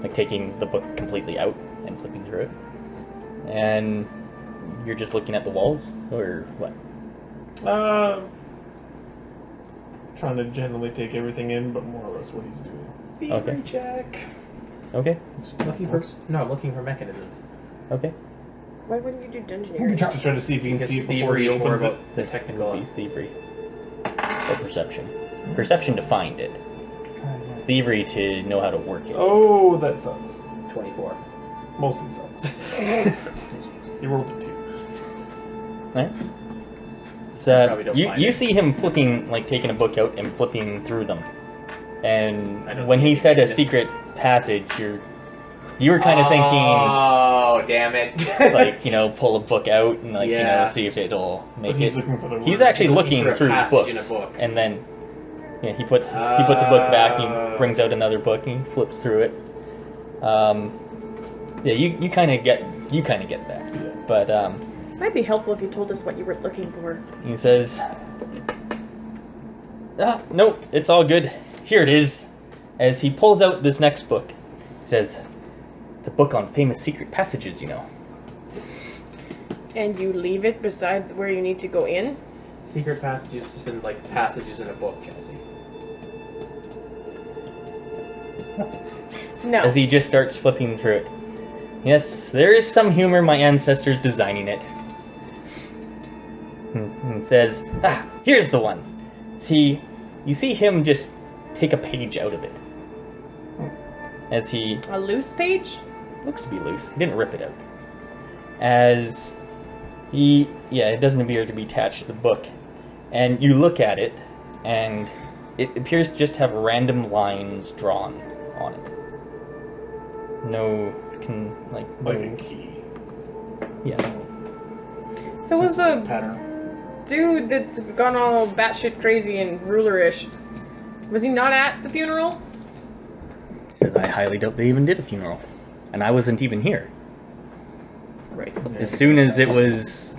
Like taking the book completely out and flipping through it. And you're just looking at the walls, or what? Trying to generally take everything in, but more or less what he's doing. Thievery check. Okay. Looking for mechanisms. Okay. Why wouldn't you do dungeoneering? Just to try to see if you can Because see it before thievery he is more opens about it. the technical. Would be thievery. Or perception. Perception to find it. Thievery to know how to work it. Oh, that sucks. 24. Mostly sucks. He rolled a 2. Right? Probably So don't find you it. see him flipping, like taking a book out and flipping through them. I And don't when see he anything said a in it. secret passage, you were kind of thinking, Oh, damn it. like, pull a book out and Yeah. see if it'll make But he's it. looking for the He's word. actually He's looking for a through passage books, in a book. and then he puts a book back. He brings out another book and he flips through it. You kind of get that, Yeah. but Might be helpful if you told us what you were looking for. he says, nope, it's all good. Here it is. As he pulls out this next book, he says, it's a book on famous secret passages, And you leave it beside where you need to go in? Secret passages and like passages in a book, Kelsey. No. As he just starts flipping through it. Yes, there is some humor in my ancestors designing it. And says, here's the one. You see him just take a page out of it. As he A loose page? looks to be loose. He didn't rip it out. As it doesn't appear to be attached to the book. And you look at it, and it appears to just have random lines drawn on it. Like a key. Yeah. So was the pattern. dude that's gone all batshit crazy and rulerish. Was he not at the funeral? Says, I highly doubt they even did a funeral. And I wasn't even here. Right. As soon as it was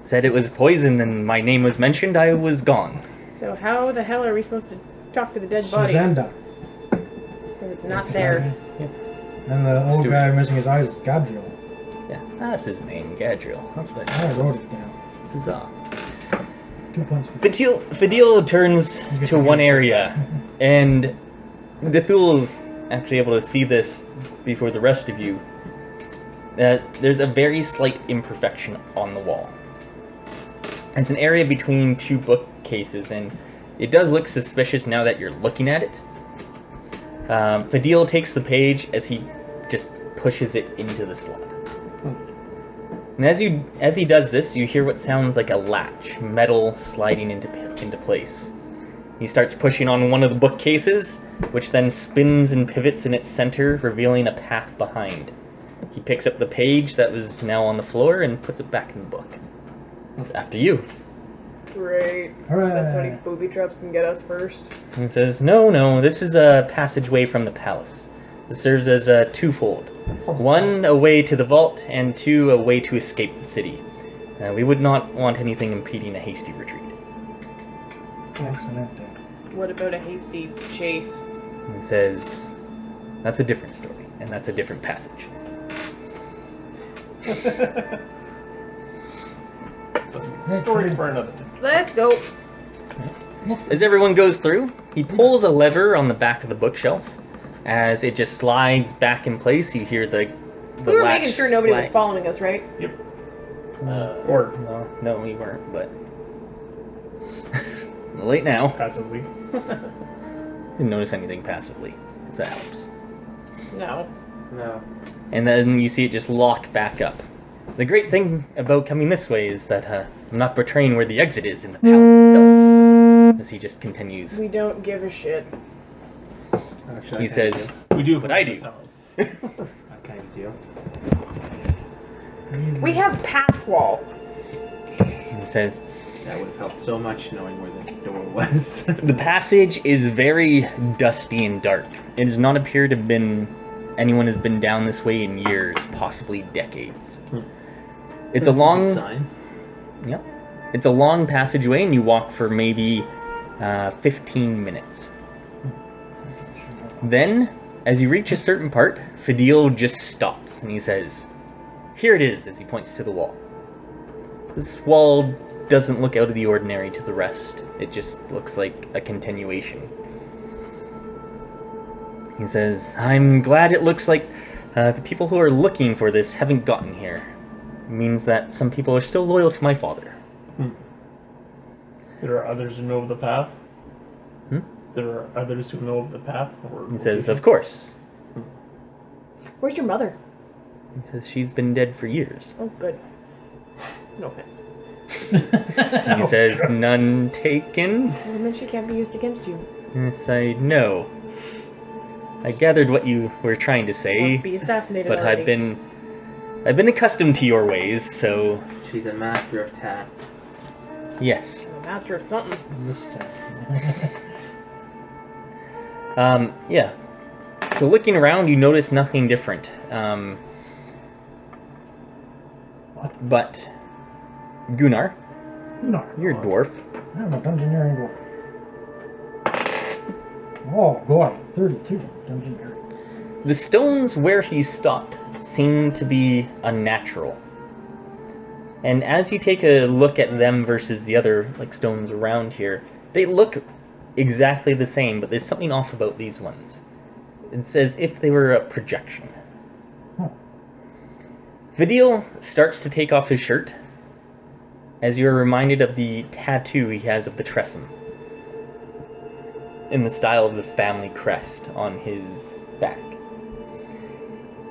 said it was poison and my name was mentioned, I was gone. So how the hell are we supposed to talk to the dead body? Suzenda. Because it's not there. Yeah. And the old guy missing his eyes is Gadriel. Yeah, that's his name, Gadriel. That's what I wrote it down. Huzzah. 2 points. Fadil turns to one area, and Dethul is actually able to see this before the rest of you. There's a very slight imperfection on the wall. It's an area between two bookcases, and it does look suspicious now that you're looking at it. Fadil takes the page as he just pushes it into the slot. And as he does this, you hear what sounds like a latch, metal sliding into place. He starts pushing on one of the bookcases, which then spins and pivots in its center, revealing a path behind. He picks up the page that was now on the floor and puts it back in the book. It's after you. Great. Hooray. That's how many booby traps can get us first. He says, no, this is a passageway from the palace. This serves as a twofold. One, a way to the vault, and two, a way to escape the city. We would not want anything impeding a hasty retreat. Excellent. What about a hasty chase? He says, that's a different story, and that's a different passage. Story for another day. Let's go. As everyone goes through, he pulls a lever on the back of the bookshelf. As it just slides back in place, you hear the We were latch making sure nobody was slide. following us, right? Yep. Well, no, we weren't, but... Late now. Passively. Didn't notice anything passively, if that helps. No. No. And then you see it just lock back up. The great thing about coming this way is that I'm not betraying where the exit is in the palace itself. As he just continues. We don't give a shit. Actually, He says, We do But I do. I kind of do. We have pass wall. He says, That would have helped so much knowing where the door was. the passage is very dusty and dark. It does not appear to have been... anyone has been down this way in years, possibly decades. It's a long... sign. Yeah. It's a long passageway, and you walk for maybe 15 minutes. Then, as you reach a certain part, Fadil just stops, and he says, here it is, as he points to the wall. This wall doesn't look out of the ordinary to the rest. It just looks like a continuation. He says, I'm glad it looks like the people who are looking for this haven't gotten here. It means that some people are still loyal to my father. There are others who know of the path. Hmm? There are others who know of the path. Or He says, of course. Where's your mother? He says, she's been dead for years. Oh, good. No offense. He says, none taken? Well, then she can't be used against you. Yes, I know. I gathered what you were trying to say, Won't be assassinated but already. I've been accustomed to your ways, so She's a master of tact. yes. I'm a master of something. Yeah. So looking around, you notice nothing different. But Gunnar, No. you're a dwarf. I'm a dungeoneering dwarf. Oh, boy. 32. Dungeoneering. The stones where he stopped seem to be unnatural. And as you take a look at them versus the other stones around here, they look exactly the same, but there's something off about these ones. It's as if they were a projection. Fadil starts to take off his shirt as you're reminded of the tattoo he has of the Tressum in the style of the family crest on his back.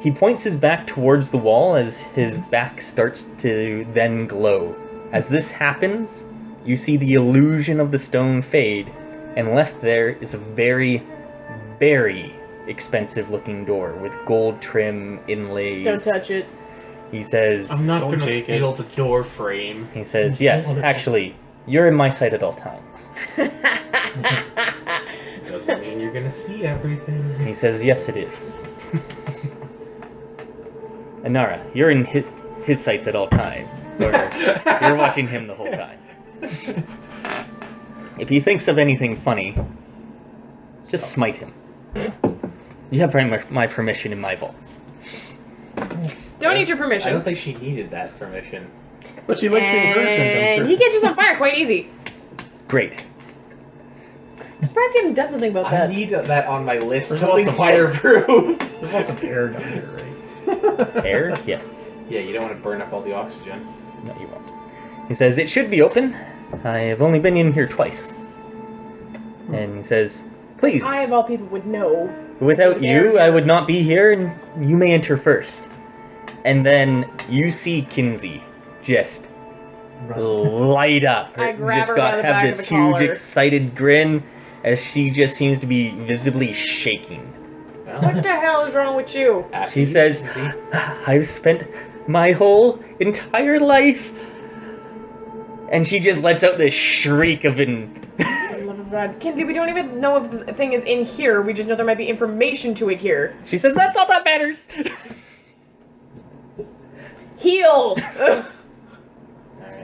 He points his back towards the wall as his back starts to then glow. As this happens, you see the illusion of the stone fade, and left there is a very, very expensive looking door with gold trim inlays. Don't touch it. He says... I'm not Don't gonna take steal the door frame. He says, yes, actually, you're in my sight at all times. Doesn't mean you're gonna see everything. He says, yes, it is. Anara, you're in his sights at all times. Or you're watching him the whole time. If he thinks of anything funny, just smite him. You have my permission in my vaults. Don't need your I permission. don't think she needed that permission. But she likes seeing her And symptoms. he catches on fire quite easy. Great. I'm surprised you haven't done something about I that. need that on my list. There's Something lots of fireproof. There's lots of air down here, right? Air? Yes. Yeah, you don't want to burn up all the oxygen. No, you won't. He says, it should be open. I have only been in here twice. And he says, please. I, of all people, would know. Without you, I would not be here, and you may enter first. And then you see Kinsey just light up. I grab just her by the back have this of the huge collar. excited grin as she just seems to be visibly shaking. What the hell is wrong with you? She says, I've spent my whole entire life. And she just lets out this shriek of Love of God. Kinsey, we don't even know if the thing is in here. We just know there might be information to it here. She says, that's all that matters. Heal!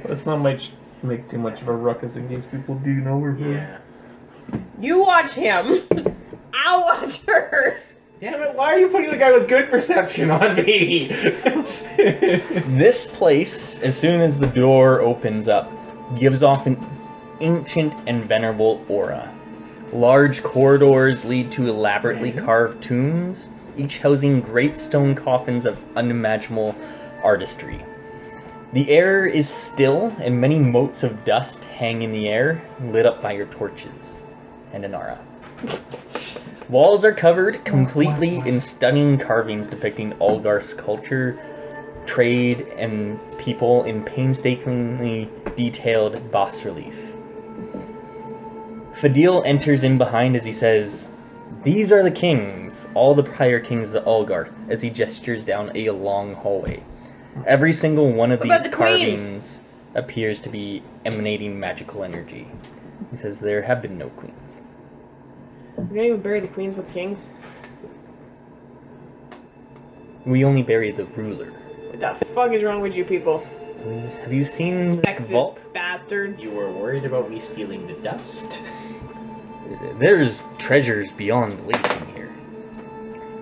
Let's not make too much of a ruckus in case people do know we're here. Yeah. You watch him. I'll watch her. Damn it, why are you putting the guy with good perception on me? This place, as soon as the door opens up, gives off an ancient and venerable aura. Large corridors lead to elaborately carved tombs, each housing great stone coffins of unimaginable artistry. The air is still, and many motes of dust hang in the air, lit up by your torches. And Anara. Walls are covered completely in stunning carvings depicting Ulgarth's culture, trade, and people in painstakingly detailed bas-relief. Fadil enters in behind as he says, these are the kings, all the prior kings of Ulgarth, as he gestures down a long hallway. Every single one of these carvings appears to be emanating magical energy. He says there have been no queens. We don't even bury the queens with kings. We only bury the ruler. What the fuck is wrong with you people? Have you seen this Sexist vault? bastards. You were worried about me stealing the dust. There's treasures beyond belief in here.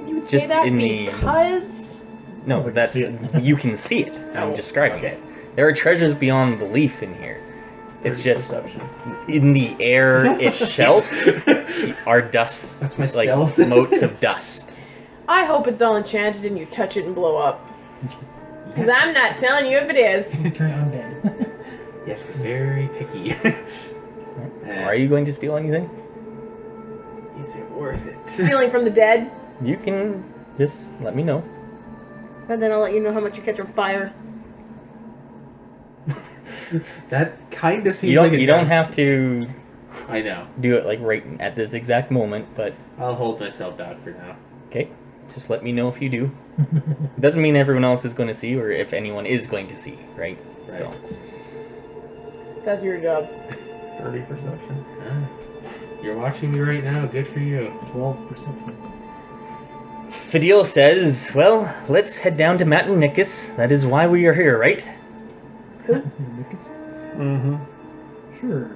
You would Just say that in the- because... No, we can that's see it. you can see it. I'm Oh, describing okay. it. There are treasures beyond belief in here. It's just Perception. in the air itself are dust, That's my like stealth. motes of dust. I hope it's all enchanted and you touch it and blow up. Because I'm not telling you if it is. Turn undead. You have to be very picky. Are you going to steal anything? Is it worth it? Stealing from the dead. You can just let me know. And then I'll let you know how much you catch on fire. That kind of seems You don't. like You don't have to I know. do it like right at this exact moment, but I'll hold myself down for now. okay. Just let me know if you do. It doesn't mean everyone else is going to see, or if anyone is going to see, right? Right. So That's your job. 30 perception. You're watching me right now. Good for you. 12 perception. Fadil says, "Well, let's head down to Matt and Nickus. That is why we are here, right?" Mm-hmm. Sure.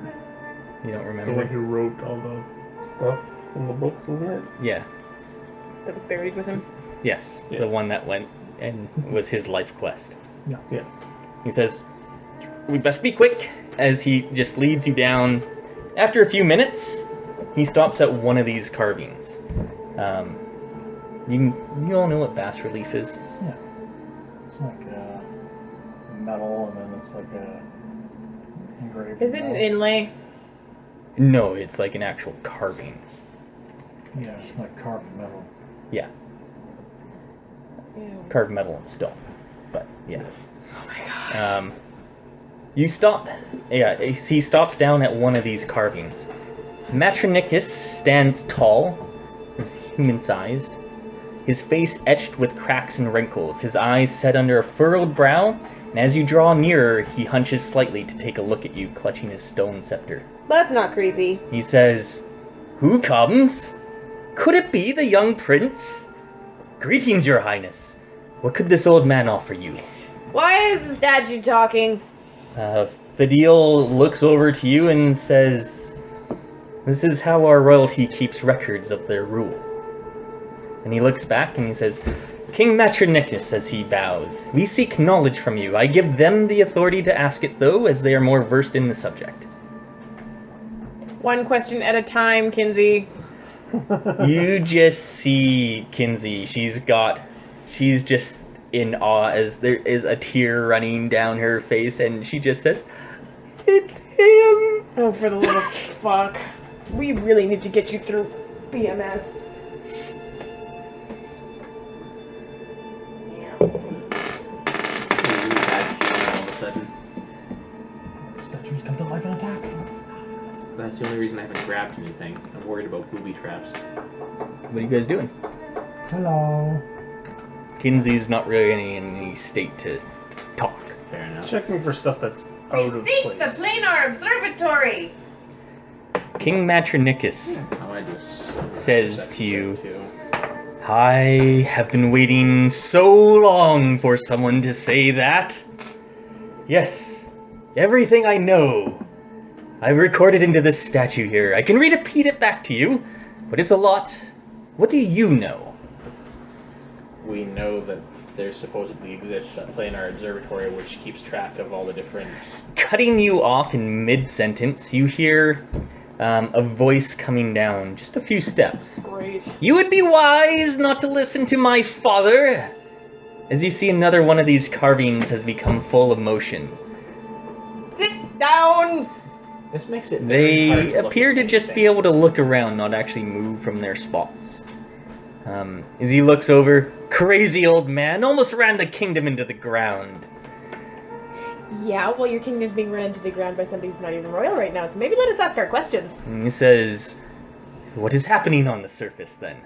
You don't The remember? one who wrote all the stuff in the books, wasn't it? Yeah. That was buried with him. Yes. Yeah. The one that went and was his life quest. Yeah. He says, "We best be quick," as he just leads you down. After a few minutes, he stops at one of these carvings. You all know what bas-relief is? Yeah. It's like metal, and then it's like a engraved. Is it an metal. inlay? No, it's like an actual carving. Yeah, it's like carved metal. Yeah, Yeah. carved metal and stone. But yeah. Oh my god. You stop. Yeah, he stops down at one of these carvings. Matronicus stands tall, is human-sized. his face etched with cracks and wrinkles, his eyes set under a furrowed brow, and as you draw nearer, he hunches slightly to take a look at you, clutching his stone scepter. That's not creepy. He says, "Who comes? Could it be the young prince? Greetings, your highness. What could this old man offer you?" Why is the statue talking? Fadil looks over to you and says, "This is how our royalty keeps records of their rule." And he looks back and he says, "King Matronicus," as he bows, "we seek knowledge from you. I give them the authority to ask it, though, as they are more versed in the subject." One question at a time, Kinsey. You just see Kinsey. She's just in awe as there is a tear running down her face, and she just says, "It's him." Oh, for the little fuck. We really need to get you through BMS. All of a sudden. Statues come to life and attack. That's the only reason I haven't grabbed anything. I'm worried about booby traps. What are you guys doing? Hello. Kinsey's not really in any state to talk. Fair enough. Checking for stuff that's out of Seek place. the planar observatory. King Matronicus I want to do a says to you, too. "I have been waiting so long for someone to say that. Yes, everything I know, I've recorded into this statue here. I can repeat it back to you, but it's a lot. What do you know?" We know that there supposedly exists a planar observatory which keeps track of all the different... Cutting you off in mid-sentence, you hear a voice coming down just a few steps. Great. "You would be wise not to listen to my father." As you see, another one of these carvings has become full of motion. Sit down! This makes it very hard They to look appear at to just be anything. able to look around, not actually move from their spots. As he looks over, "Crazy old man, almost ran the kingdom into the ground." Yeah, well, your kingdom's being run into the ground by somebody who's not even royal right now, so maybe let us ask our questions. And he says, "What is happening on the surface then?"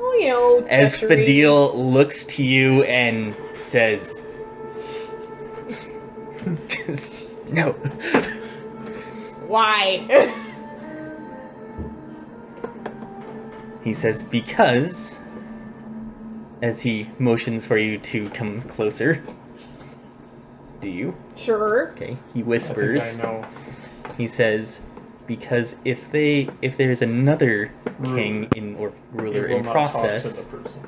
Oh, you know, As treachery. Fadil looks to you and says, "No." Why? He says, "Because," as he motions for you to come closer. Do you? Sure. Okay. He I whispers. think I know. He says, "Because if there's another king or ruler He will in not process, talk to the person,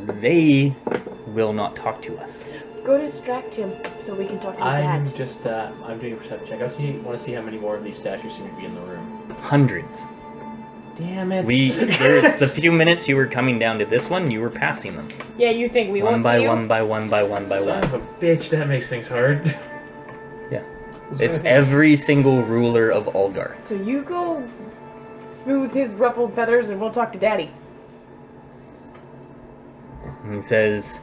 yes. they will not talk to us." Go distract him so we can talk to his I'm dad. just, I'm doing a perception check. I want to see how many more of these statues seem to be in the room. Hundreds. Damn it. There's the few minutes you were coming down to this one, you were passing them. Yeah, you think we One won't by see you? one by one by one by Son of one. a bitch, that makes things hard. Yeah. It's every single ruler of Ulgarth. So you go smooth his ruffled feathers and we'll talk to Daddy. And he says,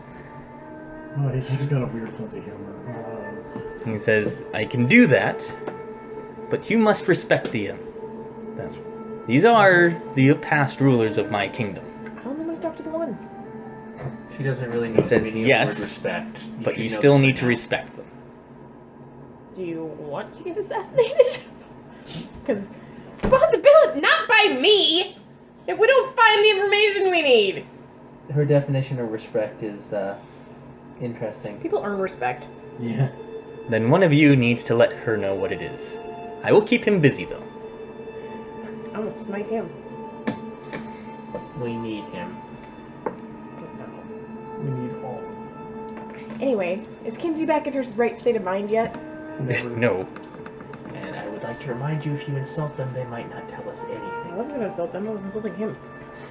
Oh, he's got a weird sense of humor. He says, "I can do that, but you must respect them. These are the past rulers of my kingdom." I only want to talk to the one. She doesn't really know says the meaning yes, of the word respect. But She you knows still by need to now. respect them. Do you want to get assassinated? Because it's a possibility, not by me! If we don't find the information we need! Her definition of respect is, interesting. People earn respect. Yeah. Then one of you needs to let her know what it is. I will keep him busy, though. I'm gonna smite him. We need him. We need all. Anyway, is Kinsey back in her right state of mind yet? No. And I would like to remind you, if you insult them, they might not tell us I anything. wasn't gonna insult them, I was insulting him.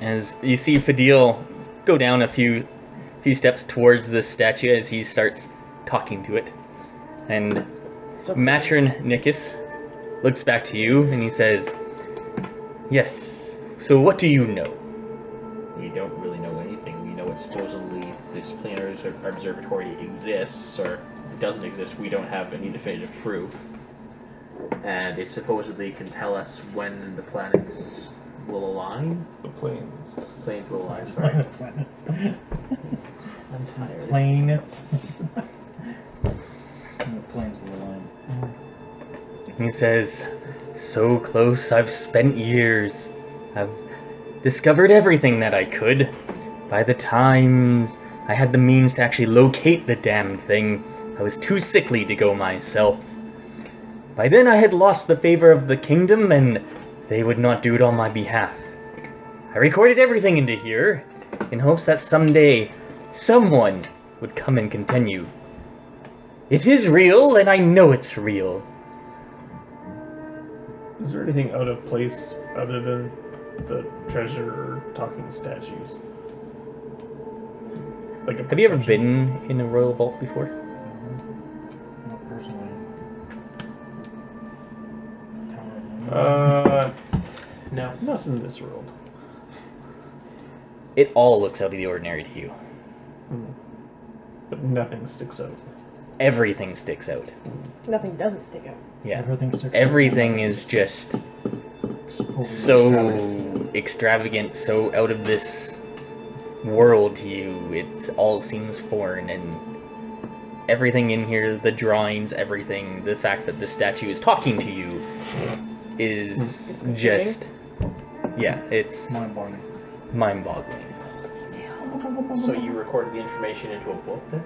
As you see Fadil go down a few steps towards this statue as he starts talking to it. And So Matronicus looks back to you and he says, "Yes, so what do you know?" We don't really know anything. We know that supposedly this planar observatory exists, or it doesn't exist. We don't have any definitive proof. And it supposedly can tell us when the planets will align. The planes. Planes will align. Sorry. The planets. I'm tired. Planets. The planes will align. He says, so close, I've spent years. I've discovered everything that I could. By the time I had the means to actually locate the damned thing, I was too sickly to go myself. By then I had lost the favor of the kingdom, and they would not do it on my behalf. I recorded everything into here, in hopes that someday someone would come and continue. It is real, and I know it's real. Is there anything out of place other than the treasure or talking statues? Like Have you ever been in a royal vault before? Not personally. No, not in this world. It all looks out of the ordinary to you. But nothing sticks out. Everything sticks out. Nothing doesn't stick out. Yeah. Everything Everything is just so extravagant, so out of this world to you. It all seems foreign, and everything in here, the drawings, everything, the fact that the statue is talking to you is just, yeah, it's mind-boggling. Mind-boggling. So you recorded the information into a book that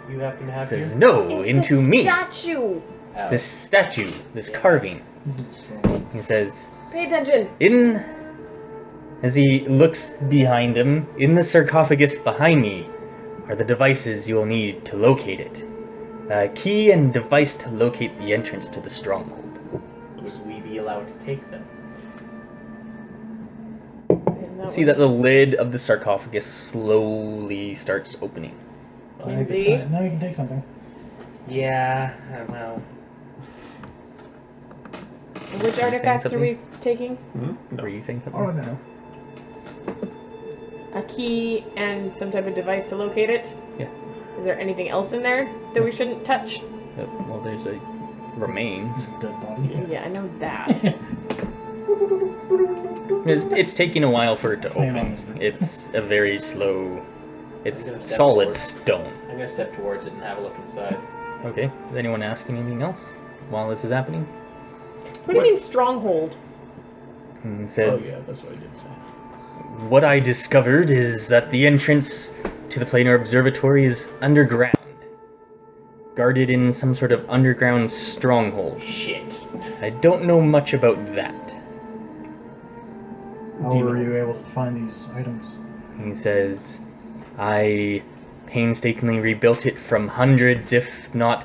you happen to have Says here? no, into me. Statue. Oh. This statue, this carving. He says, Pay attention. as he looks behind him, in the sarcophagus behind me are the devices you'll need to locate it. A key and device to locate the entrance to the stronghold. Would we be allowed to take them? See that the lid of the sarcophagus slowly starts opening. Now you can take something. Yeah, well. Which artifacts are we taking? No. Were you saying something? Oh, no. A key and some type of device to locate it? Yeah. Is there anything else in there that we shouldn't touch? Well, there's a remains. Dead body. Yeah, I know that. It's taking a while for it to open. It's a very slow. It's solid stone. I'm gonna step towards it and have a look inside. Okay. Is anyone asking anything else while this is happening? What do you mean stronghold? And it says, Oh yeah, that's what I did say. what I discovered is that the entrance to the planar observatory is underground, guarded in some sort of underground stronghold. Shit. I don't know much about that. How were you able to find these items? He says, I painstakingly rebuilt it from hundreds, if not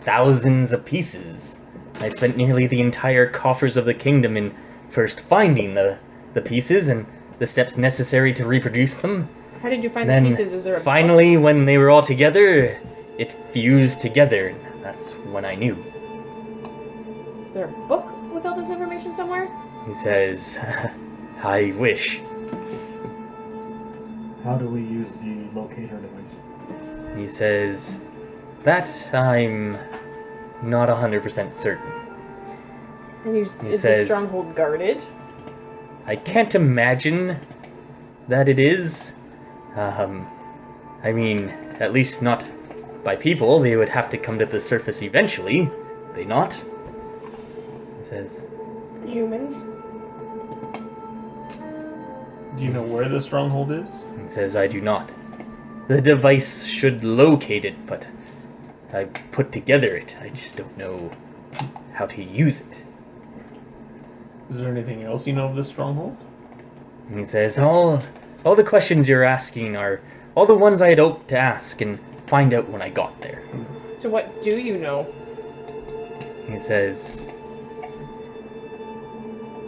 thousands of pieces. I spent nearly the entire coffers of the kingdom in first finding the pieces and the steps necessary to reproduce them. How did you find Then the pieces? Is there a finally, when they were all together, it fused together, and that's when I knew. Is there a book with all this information somewhere? He says, I wish. How do we use the locator device? He says, that I'm not 100% certain. And He is says- the stronghold guarded? I can't imagine that it is. I mean, at least not by people. They would have to come to the surface eventually. Would they not? He says, Humans? Do you know where the stronghold is? He says, I do not. The device should locate it, but I put together it. I just don't know how to use it. Is there anything else you know of this stronghold? And he says, all the questions you're asking are all the ones I had hoped to ask and find out when I got there. So what do you know? He says,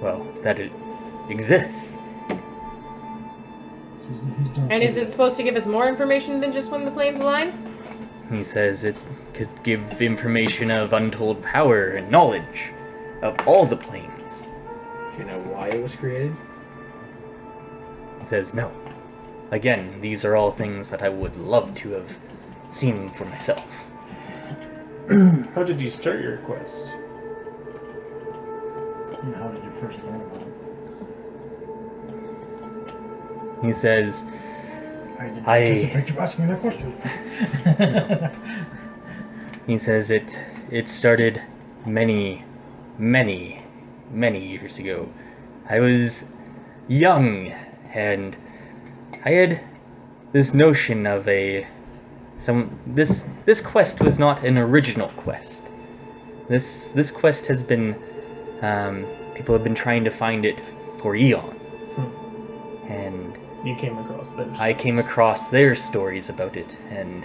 well, that it exists. And is it supposed to give us more information than just when the planes align? He says it could give information of untold power and knowledge of all the planes. Do you know why it was created? He says, no. Again, these are all things that I would love to have seen for myself. How did you start your quest? And how did you first learn about it? He says, I didn't anticipate you asking that question. He says it started many years ago. I was young, and I had this notion of this quest was not an original quest. This quest has been people have been trying to find it for eons. And you came across their stories. I came across their stories about it, and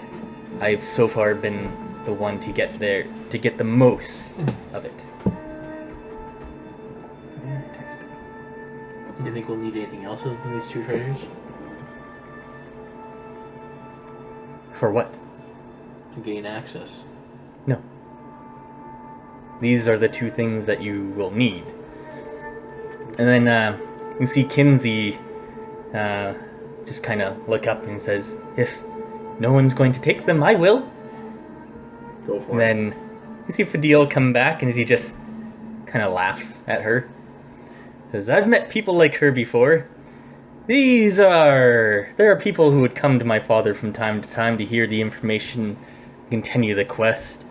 I've so far been the one to get the most of it. Do you think we'll need anything else other than these two treasures? For what? To gain access. No. These are the two things that you will need. And then you see Kinsey just kind of look up and says, "If no one's going to take them, I will." Go for and it. Then you see Fadil come back, and he just kind of laughs at her. Says, "I've met people like her before. There are people who would come to my father from time to time to hear the information and continue the quest.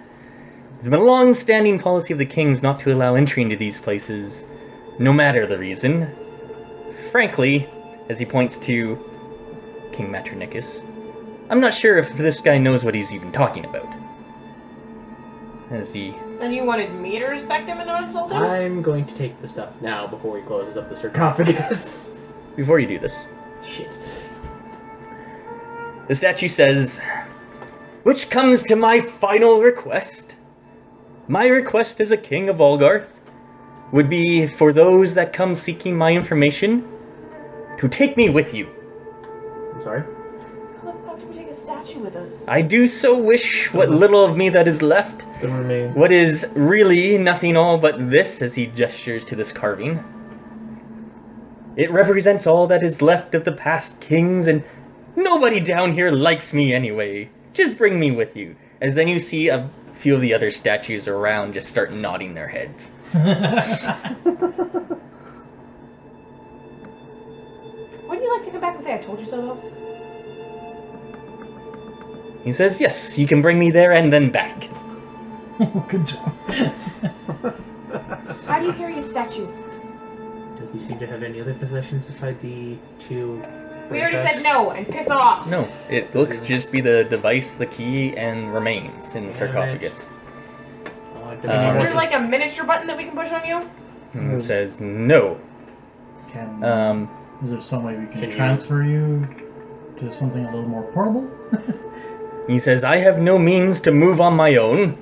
It's been a long-standing policy of the kings not to allow entry into these places, no matter the reason. Frankly," as he points to King Maternicus, "I'm not sure if this guy knows what he's even talking about." As he... And you wanted me to respect him and not insult him? I'm going to take the stuff now before he closes up the sarcophagus. Before you do this, Shit. the statue says, "Which comes to my final request. My request as a king of Ulgarth would be for those that come seeking my information to take me with you. I'm sorry? How the fuck do we take a statue with us? I do so wish what little of me that is left, The remains. what is really nothing all but this," as he gestures to this carving. "It represents all that is left of the past kings, and nobody down here likes me anyway. Just bring me with you." As then you see a few of the other statues around just start nodding their heads. Wouldn't you like to come back and say I told you so, though? He says, "Yes, you can bring me there and then back." Good job. Why do you carry a statue? Does he seem to have any other possessions beside the two? We already said no, and piss off! No, it looks to just be the device, the key, and remains in the sarcophagus. There's like a miniature button that we can push on you? And it says, "No." Is there some way we can transfer you to something a little more portable? He says, "I have no means to move on my own."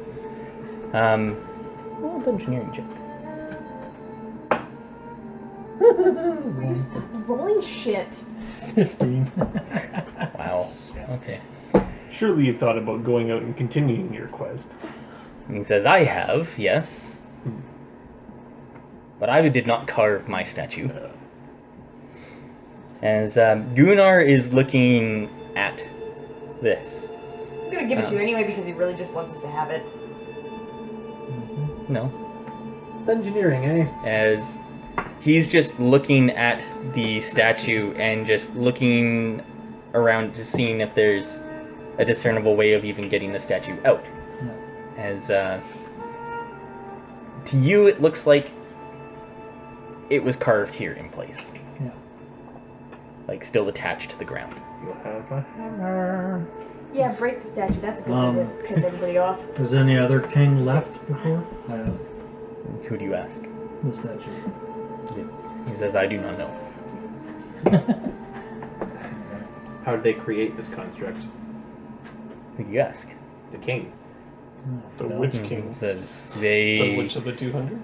Roll an engineering check. You stop rolling shit. 15. Wow. Okay. Surely you've thought about going out and continuing your quest. And he says, "I have, yes. But I did not carve my statue." As Gunnar is looking at this. He's gonna give it to you anyway because he really just wants us to have it. No. Engineering, eh? As he's just looking at the statue and just looking around to seeing if there's a discernible way of even getting the statue out. Yeah. As to you, it looks like it was carved here in place. Yeah. Like still attached to the ground. You have a hammer. Yeah, break the statue. That's a good way to piss everybody off. Is any other king left before? I asked. Who do you ask? The statue. He says, "I do not know." How did they create this construct? Who do you ask? The king. The No. Witch He King. says, The they Witch of the 200?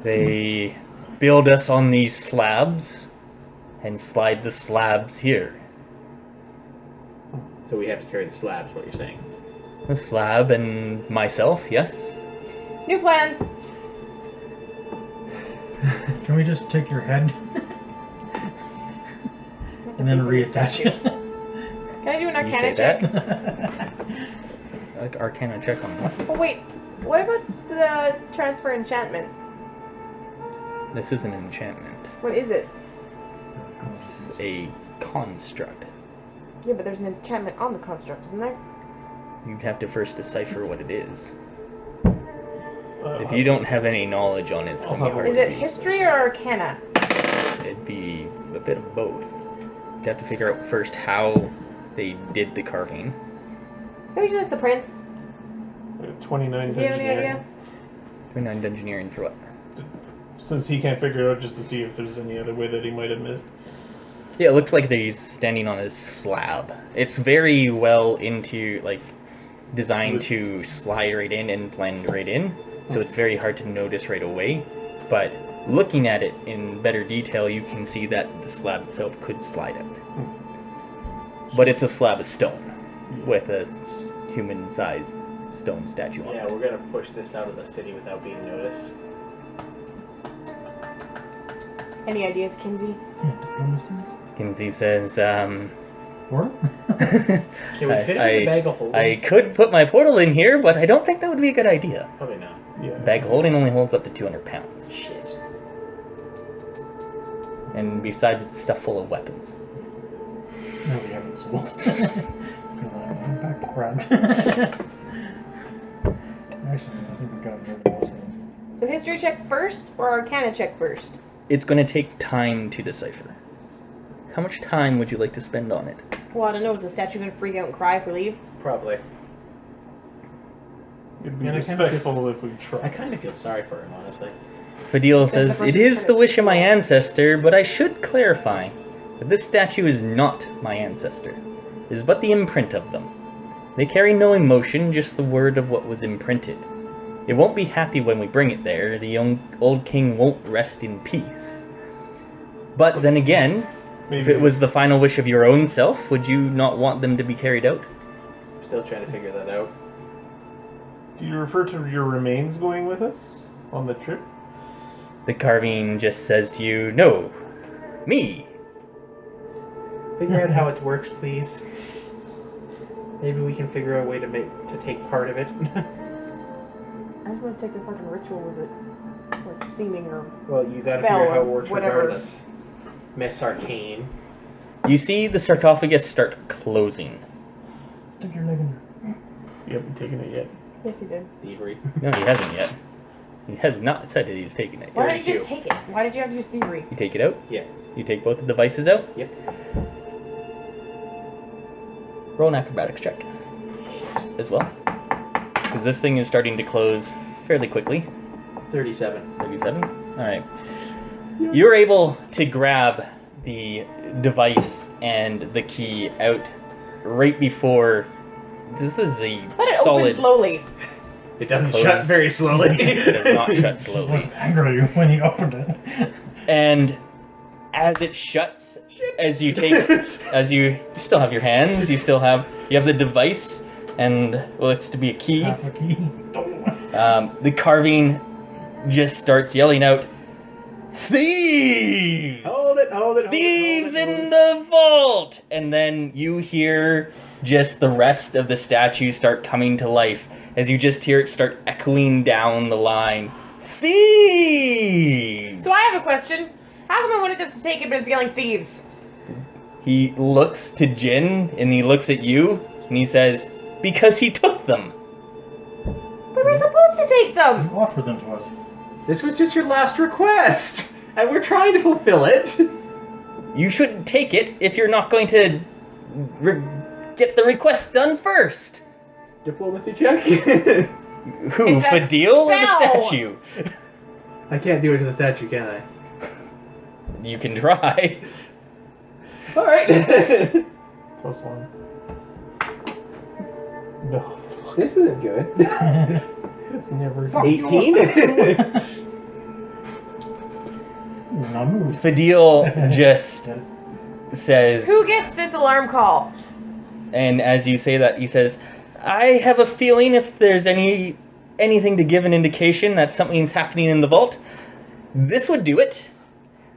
they build us on these slabs and slide the slabs here. So we have to carry the slabs, what you're saying. A slab and myself, yes. New plan. Can we just take your head and then reattach it? Can I do an Can you say Arcana check? that? Like Arcana check on what? Oh wait, what about the transfer enchantment? This isn't an enchantment. What is it? It's a construct. Yeah, but there's an enchantment on the construct, isn't there? You'd have to first decipher what it is. If you don't have any knowledge on it, it's going to be hard Is to it history or arcana? It'd be a bit of both. You'd have to figure out first how they did the carving. Can we just the prince? 29 Do you have any engineering. idea? 29 engineering for what? Since he can't figure it out, just to see if there's any other way that he might have missed. Yeah, it looks like he's standing on a slab. It's very well designed to slide right in and blend right in, so it's very hard to notice right away. But looking at it in better detail, you can see that the slab itself could slide out. But it's a slab of stone with a human-sized stone statue on it. Yeah, we're gonna push this out of the city without being noticed. Any ideas, Kinsey? Kinsey says, What? Can we fit it in the bag of holding? I could put my portal in here, but I don't think that would be a good idea. Probably not. Yeah. Bag of holding only holds up to 200 pounds. Shit. And besides, it's stuffed full of weapons. No, we haven't sold. Back to Brad. Actually, I think we got rid of those things. So history check first or arcana check first? It's going to take time to decipher. How much time would you like to spend on it? Well, I don't know. Is the statue going to freak out and cry if we leave? Probably. It'd be And I kinda respectful if we try. I kind of feel sorry for him, honestly. Fadil Because the says, person it is said the it wish of my before. ancestor, but I should clarify that this statue is not my ancestor. It is but the imprint of them. They carry no emotion, just the word of what was imprinted. It won't be happy when we bring it there. The young old king won't rest in peace. But then again, if it was the final wish of your own self, would you not want them to be carried out? Still trying to figure that out. Do you refer to your remains going with us on the trip? The carving just says to you, no, me. Figure out how it works, please. Maybe we can figure out a way to take part of it. I just want to take the fucking ritual with it. Like seeming or... Well, you gotta Spell figure out how it or works whatever. regardless. Miss Arcane. You see the sarcophagus start closing. I think you're leaving. You haven't taken it yet. Yes, he did. Thievery. No, he hasn't yet. He has not said that he's taking it Why yet. did you just take it? Why did you have to use thievery? You take it out? Yeah. You take both the devices out? Yep. Roll an acrobatics check as well. Because this thing is starting to close fairly quickly. 37. 37? Alright. You're able to grab the device and the key out right before... This is a Let it solid... open slowly. It doesn't Close. shut very slowly. It does not shut I slowly. was angry when you opened it. And as it shuts, as you still have your hands, you have the device, and what looks to be a key. Half a key. The carving just starts yelling out, "Thieves! Hold it. Thieves in the vault!" And then you hear just the rest of the statue start coming to life as you just hear it start echoing down the line. Thieves! So I have a question. How come I wanted us to take it, but it's yelling thieves? He looks to Jin, and he looks at you, and he says, because he took them. We were supposed to take them! You offered them to us. This was just your last request, and we're trying to fulfill it. You shouldn't take it if you're not going to get the request done first. Diplomacy check. Who, It's a Fadil or the spell. statue? I can't do it to the statue, can I? You can try. All right. +1. No. This isn't good. It's never... 18. Now move. Fadil just says, Who gets this alarm call? and as you say that, he says, I have a feeling if there's anything to give an indication that something's happening in the vault, this would do it.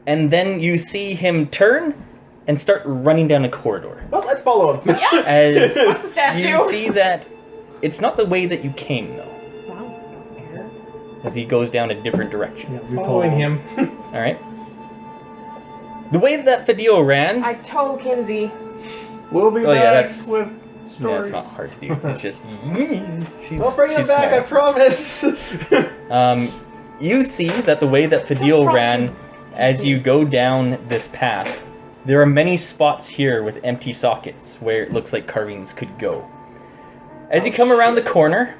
And then you see him turn and start running down a corridor. Well, let's follow him. Yeah. As Fuck the statue. you see that it's not the way that you came, though. Wow, I don't care. As he goes down a different direction. Yeah, we Following follow. him. Alright? The way that Fadil ran... I tow Kinsey. We'll be back with stories. Yeah, that's not hard to do. It's just... I'll bring it back, I promise! You see that the way that Fadil ran, as you go down this path, there are many spots here with empty sockets where it looks like carvings could go. As you come around the corner,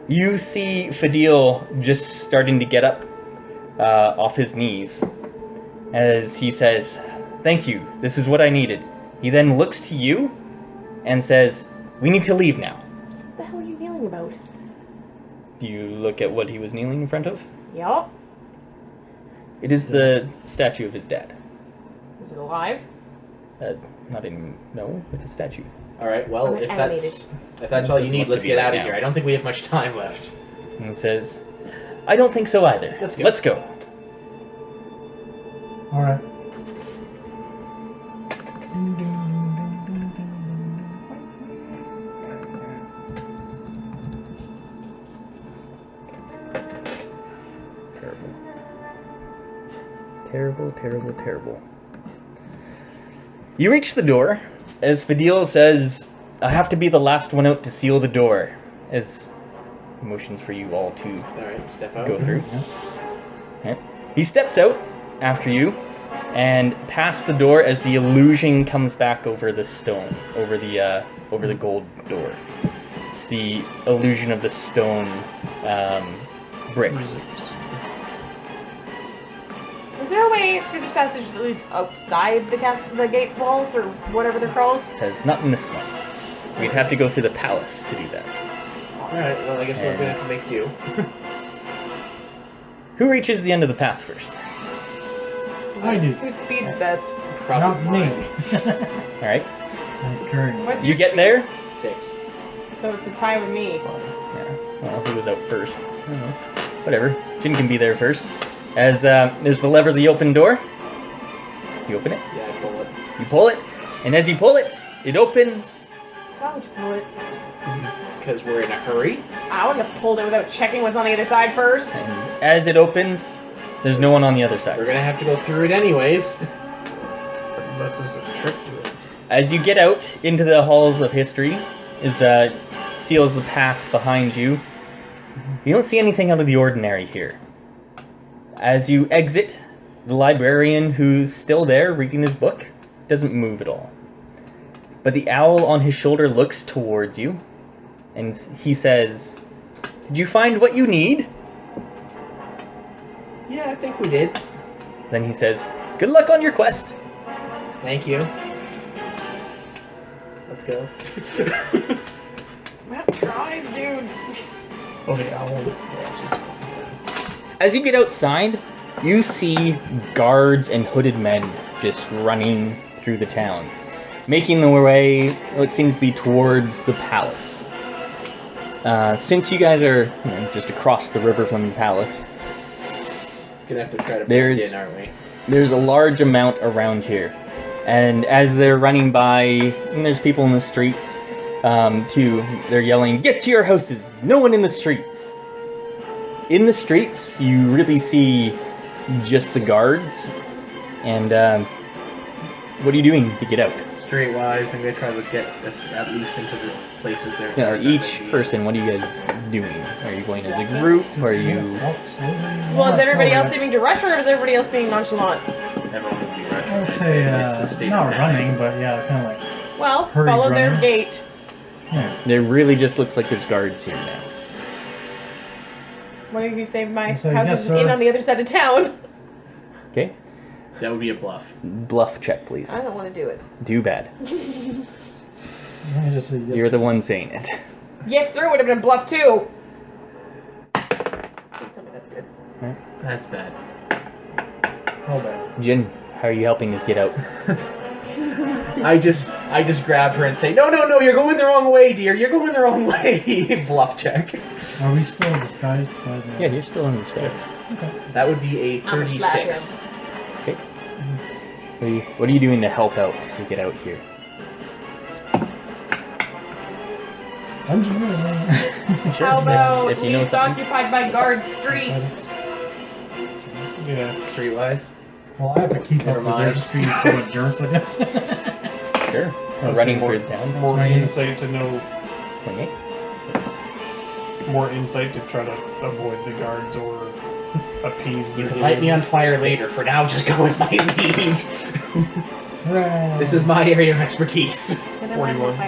you see Fadil just starting to get up off his knees as he says, "Thank you, this is what I needed." He then looks to you and says, "We need to leave now." What the hell are you kneeling about? Do you look at what he was kneeling in front of? Yup. It is the statue of his dad. Is it alive? Not in... No, it's a statue. Alright, well, if that's all you need, let's get out of here. I don't think we have much time left. And he says, "I don't think so either. Let's go. Alright. Terrible, terrible, terrible. You reach the door, as Fadil says, "I have to be the last one out to seal the door," as he motions for you all to step out. Go through. Yeah. He steps out after you, and past the door as the illusion comes back over the stone, over the gold door. It's the illusion of the stone bricks. Is there a way through this passage that leads outside the gate walls, or whatever they're called? It says, "Not in this one. We'd have to go through the palace to do that." Alright, well, I guess we're going to have to make do. Who reaches the end of the path first? I do. Whose speed's best? Probably Not me. Alright. I'm carrying. What's You your get there? 6. So it's a tie with me. Yeah. Well, who was out first? I don't know. Whatever. Jin can be there first. As there's the lever of the open door. You open it? Yeah, I pull it. You pull it, and as you pull it, it opens. Why would you pull it? Because we're in a hurry. I wouldn't have pulled it without checking what's on the other side first. And as it opens, there's no one on the other We're side. going to have to go through it anyways. Unless there's a trick to it. As you get out into the halls of history, it seals the path behind you. You don't see anything out of the ordinary here. As you exit, the librarian who's still there reading his book doesn't move at all. But the owl on his shoulder looks towards you, and he says, "Did you find what you need?" Yeah, I think we did. Then he says, "Good luck on your quest." Thank you. Let's go. That tries, dude. Oh, the owl watches. As you get outside, you see guards and hooded men just running through the town, making their way, what seems to be towards the palace. Since you guys are just across the river from the palace, Gonna have to try to blend in, aren't we? There's a large amount around here. And as they're running by, and there's people in the streets, too, they're yelling, "Get to your houses! No one in the streets!" In the streets, you really see just the guards. And what are you doing to get out? Streetwise, I'm gonna try to get us at least into the places there. Yeah, each person, what are you guys doing? Are you going as a group? Or are you... Well, is everybody else seeming to rush, or is everybody else being nonchalant? Everyone would be rushing. I would say, not running, but yeah, kind of like... Well, hurried follow their running. gate. Yeah. It really just looks like there's guards here now. What if you say my So, house yes, is sir. in on the other side of town? Okay? That would be a bluff. Bluff check, please. I don't want to do it. Do bad. I just say yes. You're the one saying it. Yes, sir, would have been a bluff too. Please tell me that's good. That's bad. How bad? Jin, how are you helping us get out? I just grab her and say, no, you're going the wrong way, dear. You're going the wrong way. Bluff check. Are we still disguised by the... Yeah, you're still in disguise. Okay. That would be a I'm gonna slap 36. him. Okay. What are you doing to help out to get out here? I'm just really... Sure. How about if you know least something. occupied by guard streets? Yeah. Streetwise. Well, I have to keep up with their mind. speed, so endurance, I guess. Sure. I'll Running say through the town. More 28. insight to know. 28. More insight to try to avoid the guards or appease You their can light me on demands. fire later. For now, just go with my lead. Hooray. This is my area of expertise. 41.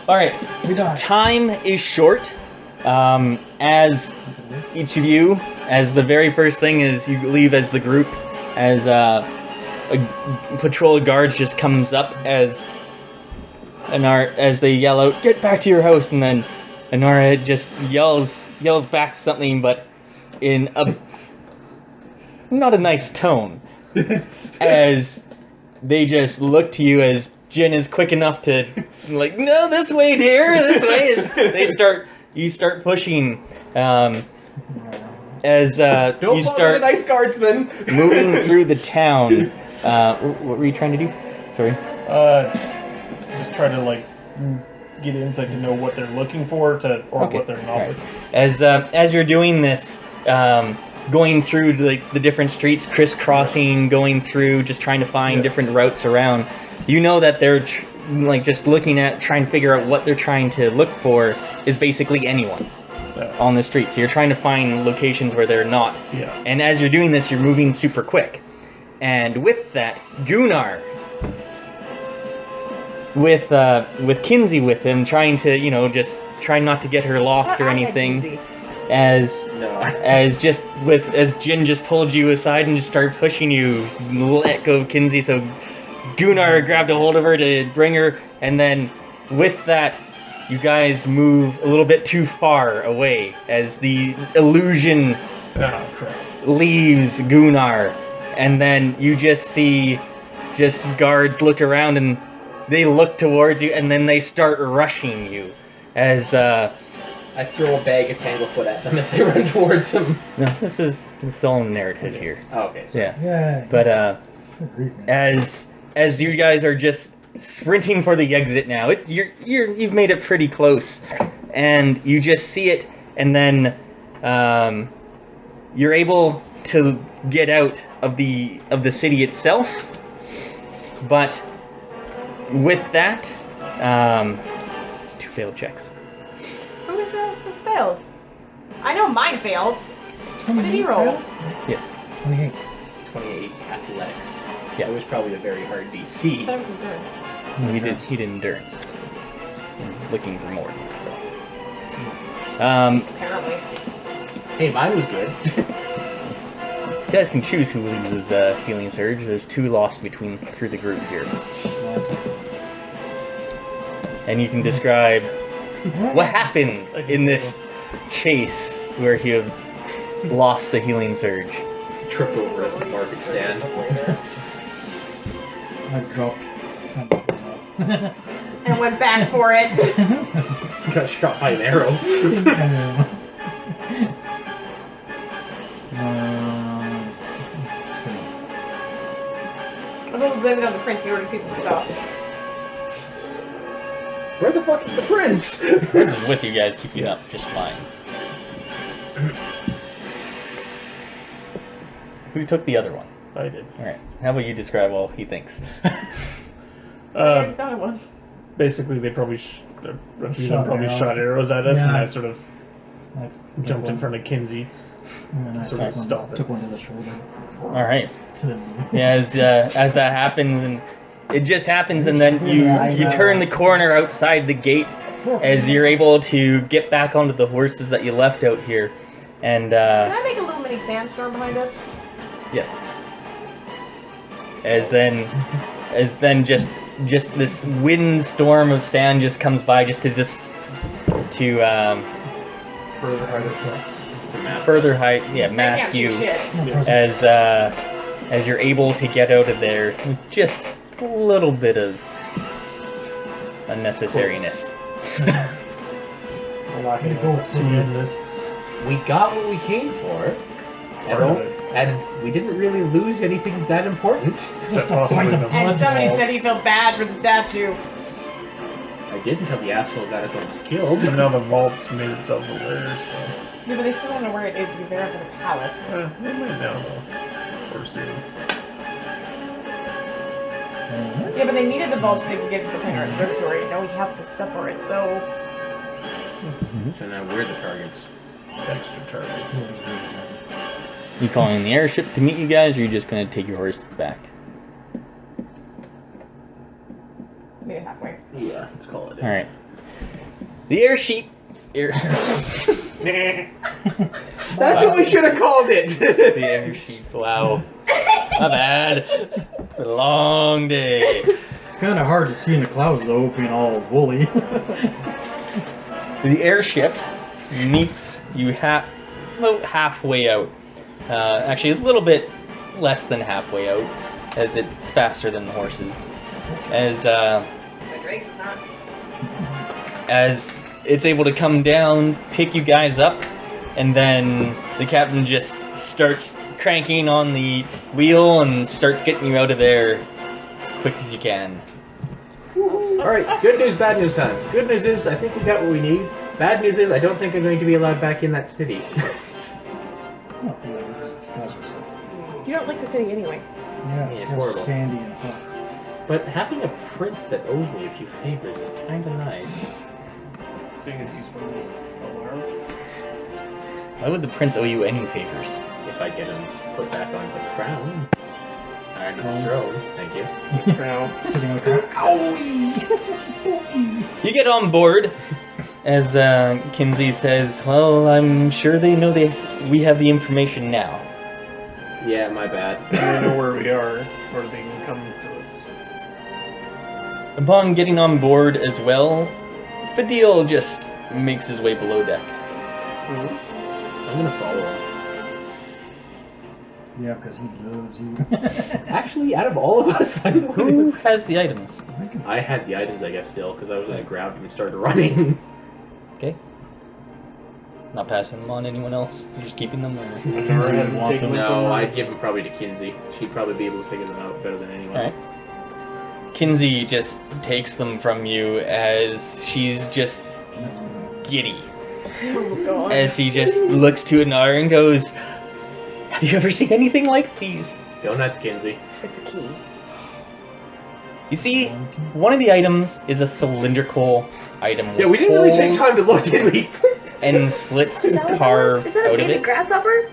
All right. We die. Time is short. As each of you, as the very first thing is you leave as the group, as a patrol of guards just comes up as they yell out, "Get back to your house!" And then Anara just yells back something, but in a not a nice tone, as they just look to you as Jin is quick enough to like, "No, this way, dear, this way." You start pushing, as Don't you follow start the nice guardsmen. moving through the town. What were you trying to do? Sorry. Just try to like get insight to know what they're looking for or Okay. what they're not. Alright. As you're doing this, going through the different streets, crisscrossing, going through, just trying to find different routes around, you know that they're just looking at, trying to figure out what they're trying to look for is basically anyone on the street. So you're trying to find locations where they're not. Yeah. And as you're doing this, you're moving super quick. And with that, Gunnar, with Kinsey with him, trying to, just trying not to get her lost or anything, as Jin just pulled you aside and just started pushing you, let go of Kinsey, so Gunnar grabbed a hold of her to bring her, and then with that, you guys move a little bit too far away as the illusion leaves Gunnar, and then you just see guards look around and they look towards you, and then they start rushing you as I throw a bag of Tanglefoot at them as they run towards them. no, this is all in the narrative here. Oh, okay. So Yeah. But as you guys are just sprinting for the exit now, you've made it pretty close, and you just see it, and then you're able to get out of the city itself. But with that, 2 failed checks. Who is this failed? I know mine failed. What did he roll? Yes. 28. 28 athletics. Yeah. It was probably a very hard I DC. thought it was endurance. He did endurance. He's looking for more. Apparently. Hey, mine was good. You guys can choose who loses healing surge. There's 2 lost through the group here, and you can describe what happened in this chase where you have lost the healing surge. Tripped over as the market stand. I dropped. And went back for it. Got shot by an arrow. Let's see. I'm gonna blame it on the prince in order to keep people stopped. Where the fuck is the prince? Prince is with you guys, keeping up just fine. Who took the other one? I did. Alright, how about you describe all he thinks? I already thought of one. Basically, they probably a few of them Shot probably arrows. shot arrows at us, and Yeah. I sort of jumped in front of Kinsey. And I Sort of stop it. took one to the shoulder. Alright. To the knee. Yeah, as that happens, and it just happens, and then you turn the corner outside the gate as you're able to get back onto the horses that you left out here, and Can I make a little mini sandstorm behind us? yes. As then just this windstorm of sand just comes by, just to further mask you, Shit. as you're able to get out of there with just a little bit of unnecessariness. We're not going to see in this. We got what we came for. And we didn't really lose anything that important. Except possibly the And somebody balls. said he felt bad for the statue. I did until the asshole got us almost killed. And now the vault's made itself aware, so. Yeah, but they still don't know where it is because they're up in the palace. They might know, though. Or soon. Yeah, but they needed the vault so they could get to the Planar Observatory. Now we have the stuff for it, so... So now we're the targets. Extra targets. You calling the airship to meet you guys, or are you just going to take your horse back? Let's meet it halfway. Yeah, let's call it. Alright. The airship... That's what we should have called it! The airship, wow. My bad. A long day. It's kind of hard to see in the clouds though, being all woolly. The airship meets you about halfway out. Actually, a little bit less than halfway out, as it's faster than the horses. As it's able to come down, pick you guys up, and then the captain just starts cranking on the wheel and starts getting you out of there as quick as you can. Alright, good news, bad news time. Good news is, I think we got what we need. Bad news is, I don't think I'm going to be allowed back in that city. You don't like the city anyway. Yeah, it's it's horrible. sandy and hot. But having a prince that owes me a few favors is kind of nice. Seeing as he's from Anara. Why would the prince owe you any favors? If I get him put back on the crown. And the throne, thank you. Crown. Sitting on the You get on board, as Kinsey says, well, I'm sure they know we have the information now. Yeah, my bad. They know where we are, or they can come to us. Upon getting on board as well, Fadil just makes his way below deck. Mm-hmm. I'm gonna follow him. Yeah, because he loves you. Actually, out of all of us, Who has the items? I had the items, I guess, still, because I was gonna grab them and start running. Okay. Not passing them on to anyone else? You're just keeping them? Or? Anara hasn't taken them from No, her. I'd give them probably to Kinsey. She'd probably be able to figure them out better than anyone. Alright. Kinsey just takes them from you as she's just giddy. Oh god. As he just looks to Anara and goes, have you ever seen anything like these? Donuts, Kinsey. It's a key. You see, one of the items is a cylindrical item with Yeah, we didn't really take holes time to look, did we? and slits Is that what carved that was? Is that a out of baby it. grasshopper?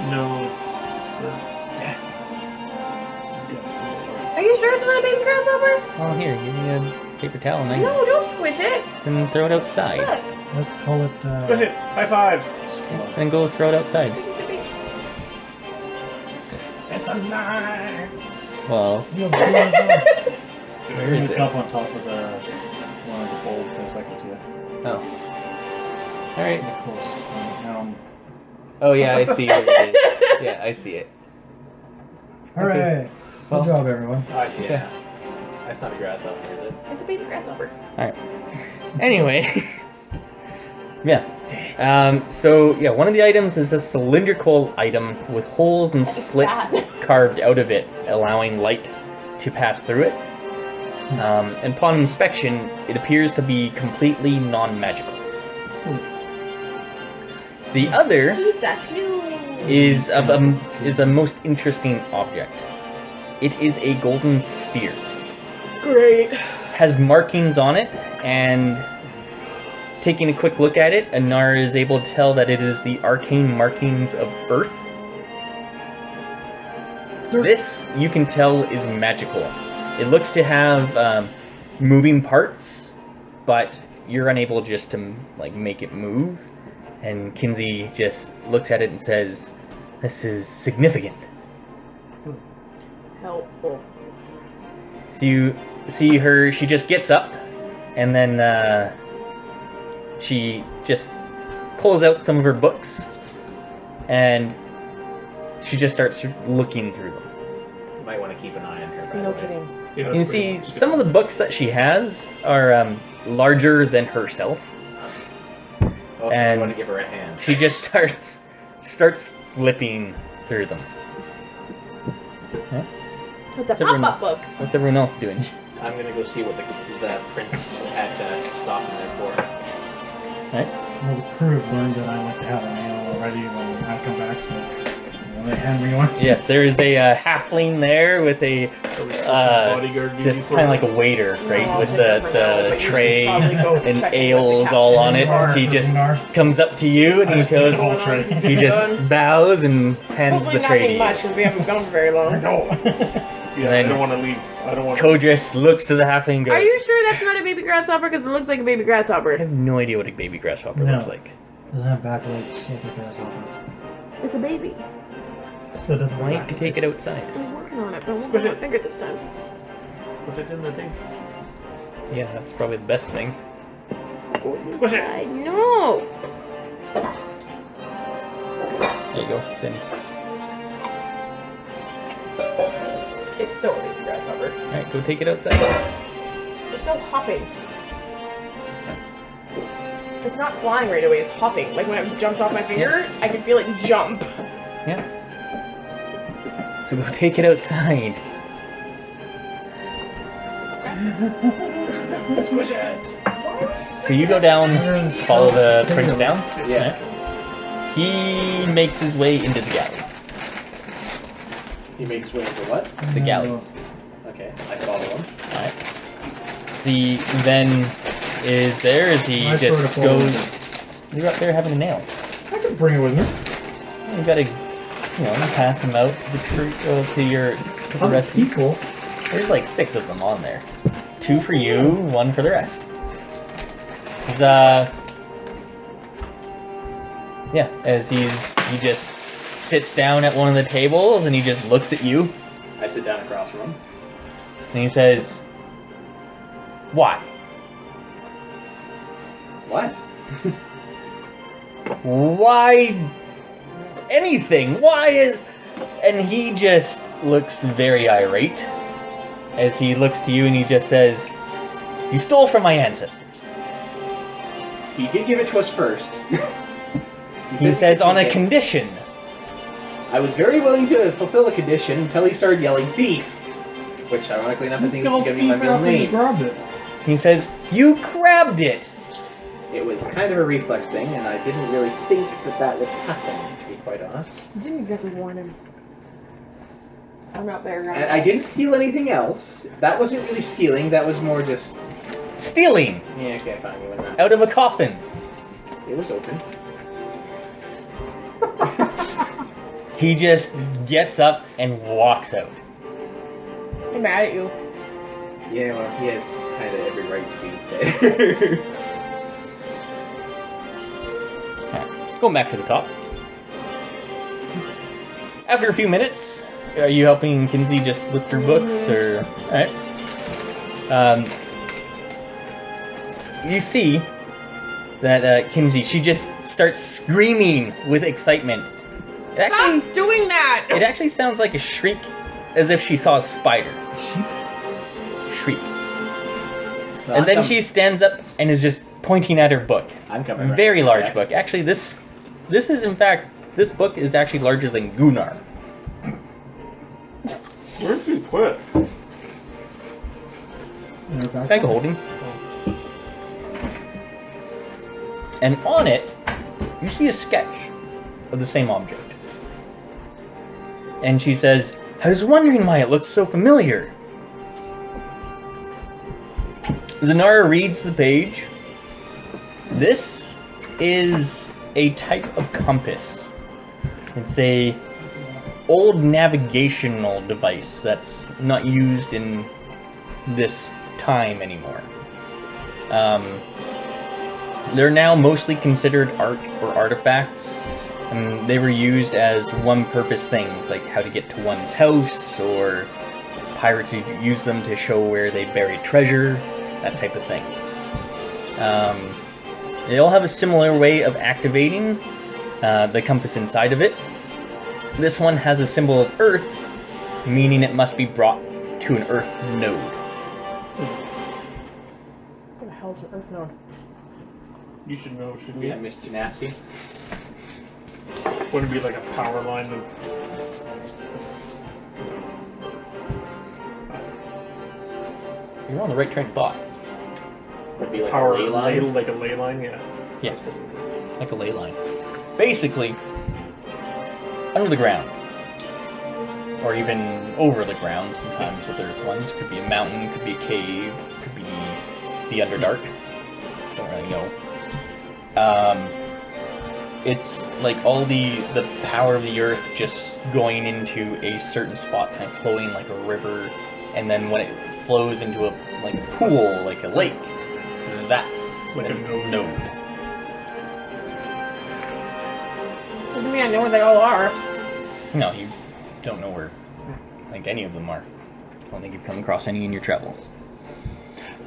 No. Are you sure it's not a baby grasshopper? Oh, here, give me a paper towel and I No, don't squish it. can throw it outside. Look. Let's call it. Push it! High fives! Then go throw it outside. It's alive! Well, Where is it's it? up on top of one of the bold things I can see it. Oh. Alright. Close. Oh yeah, I see what it is. Yeah, I see it. Alright. Well- Good job, everyone. Oh, I see it. That's not a grasshopper, is it? It's a baby grasshopper. Alright. Anyway. Yeah. So, yeah, one of the items is a cylindrical item with holes and slits carved out of it, allowing light to pass through it. And upon inspection, it appears to be completely non-magical. The other is a most interesting object. It is a golden sphere. Great. Has markings on it, and taking a quick look at it, Anara is able to tell that it is the arcane markings of Earth. This, you can tell, is magical. It looks to have moving parts, but you're unable just to make it move. And Kinsey just looks at it and says, "This is significant." Helpful. So you see her, she just gets up, and then she just pulls out some of her books, and she just starts looking through them. You might want to keep an eye on her, by No the way. kidding. Yeah, You that's see, pretty some of the books that she has are larger than herself. Also, And- you want to give her a hand. She just starts flipping through them. It's a everyone- pop-up book. What's everyone else doing? I'm gonna go see what the prince had stopped in there for. Right? Well, the crew have learned that I like to have an ale already when I come back, so they hand me one. Yes, there is a halfling there with a bodyguard just kind of like a waiter, right, with the tray and ales all on it. So he just comes up to you and he just bows and hands the tray to you. Much because we haven't gone very long. I know. Yeah, I don't want to leave. I don't want. Kodris looks to the halfling and goes, "Are you sure that's not a baby grasshopper? Because it looks like a baby grasshopper." I have no idea what a baby grasshopper looks like. Doesn't have back legs like a grasshopper. It's a baby. So does Why don't you take it outside? I'm working on it, but I won't put my finger this time. Put it in the thing. Yeah, that's probably the best thing. Squish it. No. There you go, it's in. It's so a baby grasshopper. Alright, go take it outside. It's so hopping. It's not flying right away, it's hopping. Like when it jumps off my finger, I can feel it jump. Yeah. So go take it outside. Squish it. So you go down, follow the prince down. Yeah. He makes his way into the galley. He makes his way into what? The galley. Okay, I follow him. Alright. So he then is there as he I just sort of goes. You're up there having a nail. I could bring it with me. You gotta, pass them out to the to the rest of the people. There's like 6 of them on there. 2 for you, 1 for the rest. As he just sits down at one of the tables and he just looks at you I sit down across from him. and he says, "Why? What? Why anything? Why is..." And he just looks very irate as he looks to you and he just says, "You stole from my ancestors." He did give it to us first. He says on a condition. I was very willing to fulfill the condition until he started yelling thief. Which, ironically enough, I think is giving my real name. Grabbed it. He says, "You grabbed it." It was kind of a reflex thing, and I didn't really think that would happen, to be quite honest. You didn't exactly warn him. I'm not there, right? And I didn't steal anything else. That wasn't really stealing, that was more just... Stealing Yeah, okay, fine, we went that. out of a coffin. It was open. He just gets up and walks out. I'm mad at you. Yeah, well, he has kind of every right to be there. Alright, going back to the top. After a few minutes, are you helping Kinsey just look through books, or... Alright. You see that Kinsey, she just starts screaming with excitement. Stop doing that! It actually sounds like a shriek, as if she saw a spider. Shriek. And then she stands up and is just pointing at her book. I'm coming. Very large book. Actually, this is in fact, this book is actually larger than Gunnar. Where'd you put it? Bag of holding. And on it, you see a sketch of the same object. And she says, "I was wondering why it looks so familiar." Zanara reads the page. This is a type of compass. It's a old navigational device that's not used in this time anymore. They're now mostly considered art or artifacts, and they were used as one-purpose things, like how to get to one's house, or pirates who use them to show where they buried treasure, that type of thing. They all have a similar way of activating the compass inside of it. This one has a symbol of Earth, meaning it must be brought to an Earth node. What the hell's an Earth node? You should know, shouldn't Yeah, you? Miss Genasi. Wouldn't it be like a power line of... You're on the right train of thought. Would be like Power a ley line. like a ley line, yeah. Yeah, like a ley line. Basically, under the ground, or even over the ground sometimes with earth ones. Could be a mountain, could be a cave, could be the Underdark. Don't really know. It's like all the power of the earth just going into a certain spot, kind of flowing like a river, and then when it flows into a pool, like a lake, that's like a node. Doesn't mean I know where they all are. No, you don't know where any of them are. I don't think you've come across any in your travels.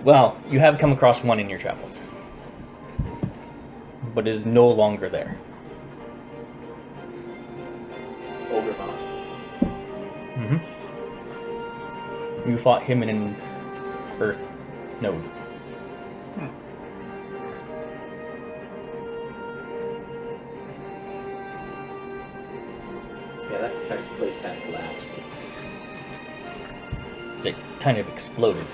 Well, you have come across one in your travels, but is no longer there. Ulgarth. Mm-hmm. You fought him in an earth node. Yeah, that place kind of collapsed. It kind of exploded.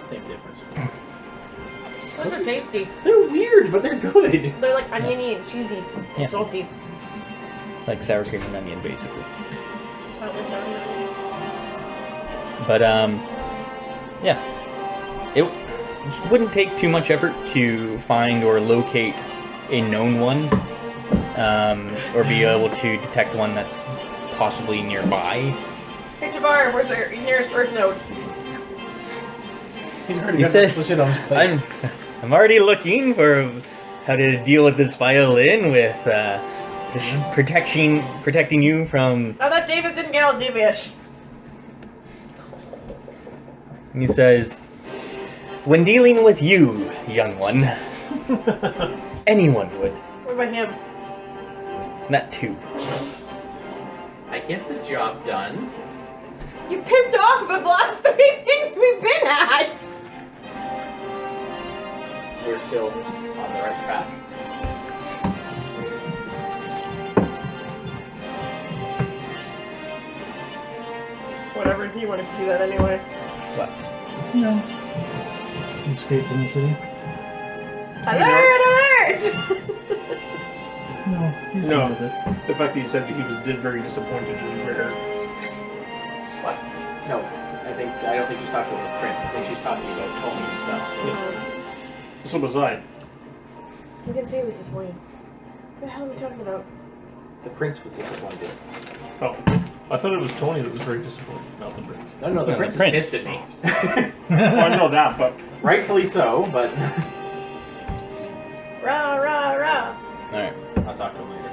Same difference. Those are tasty. They're weird, but they're good. They're like oniony and cheesy and salty. Like sour cream and onion, basically. Slightly sour and onion. But, yeah. It wouldn't take too much effort to find or locate a known one, or be able to detect one that's possibly nearby. Hey Jabbar, where's the nearest earth node? He says, I'm already looking for how to deal with this violin with protecting you from... I thought Davis didn't get all devious. He says, when dealing with you, young one, anyone would. What about him? That too. I get the job done. You pissed him off about the last 3 things we've been at! We're still on the right path. Whatever, he wanted to do that anyway. What? No. Escape from the city? Alert! No. He's No. fine with it. The fact that he said that he was very disappointed in her. What? No, I don't think she's talking about the prince. I think she's talking about Tony himself. So was I. He didn't say he was disappointed. What the hell are we talking about? The prince was disappointed. Oh. I thought it was Tony that was very disappointed, not the prince. No, the prince is pissed at me. Well, I know that, but... Rightfully so, but... Rah, rah, rah. Alright. I'll talk to him later.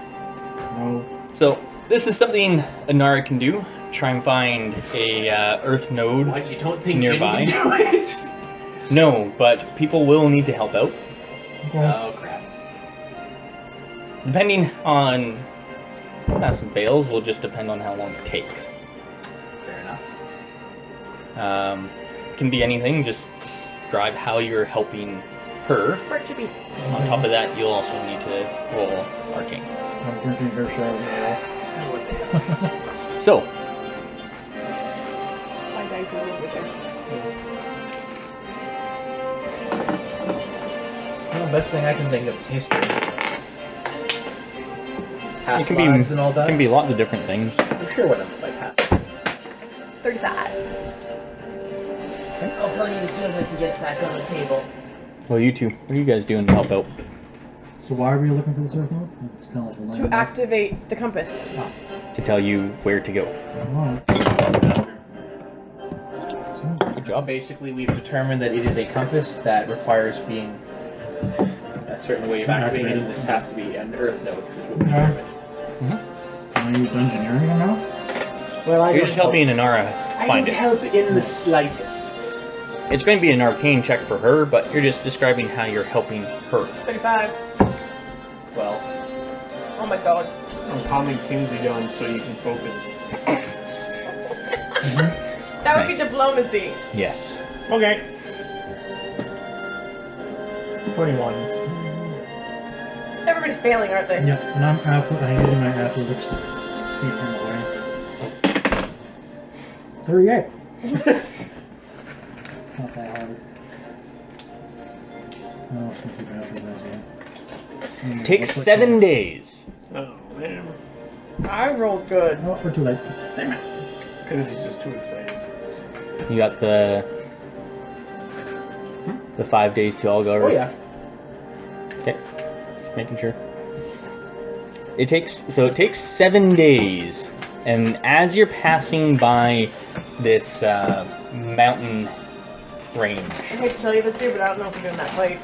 No. So, this is something Anara can do. Try and find a earth node What, you don't think nearby. Jenny can do it? No, but people will need to help out. Oh, crap. Depending on pass and fails, will just depend on how long it takes. Fair enough. Can be anything, just describe how you're helping her. Where should be? On top of that, you'll also need to roll Arcane. I'm drinking her shadow now. So, My dice is over there. Well, the best thing I can think of is history. it Past can lives and all that. be lots of different things. I'm sure what I'm like past. 35. I'll tell you as soon as I can get it back on the table. Well, you two, what are you guys doing to help out? So why are we looking for the surf node? It's kind of like To activate the compass. To tell you where to go. Alright. Good job. Basically, we've determined that it is a compass that requires being a certain way of activating it, and this has to be an earth node, which is what we determined. Are you dungeoneering or not? Well, You're just helping Anara I find don't it. help in the slightest. It's going to be an arcane check for her, but you're just describing how you're helping her. 35. Well, Oh my god. I'm calming Kinsey down so you can focus. That would Nice. be diplomacy. Yes. Okay. 21. Everybody's failing, aren't they? Yeah, and I'm using my athletics to keep him away. 38. Not that hard. No, it's not too bad for that yet. Takes 7 days. Oh, man. I rolled good. Oh, we're too late. Damn it. Because he's just too excited. You got the 5 days to Ulgarth. Oh yeah. Okay, just making sure. It takes 7 days, and as you're passing by this mountain range. I hate to tell you this, dude, but I don't know if we're doing that fight.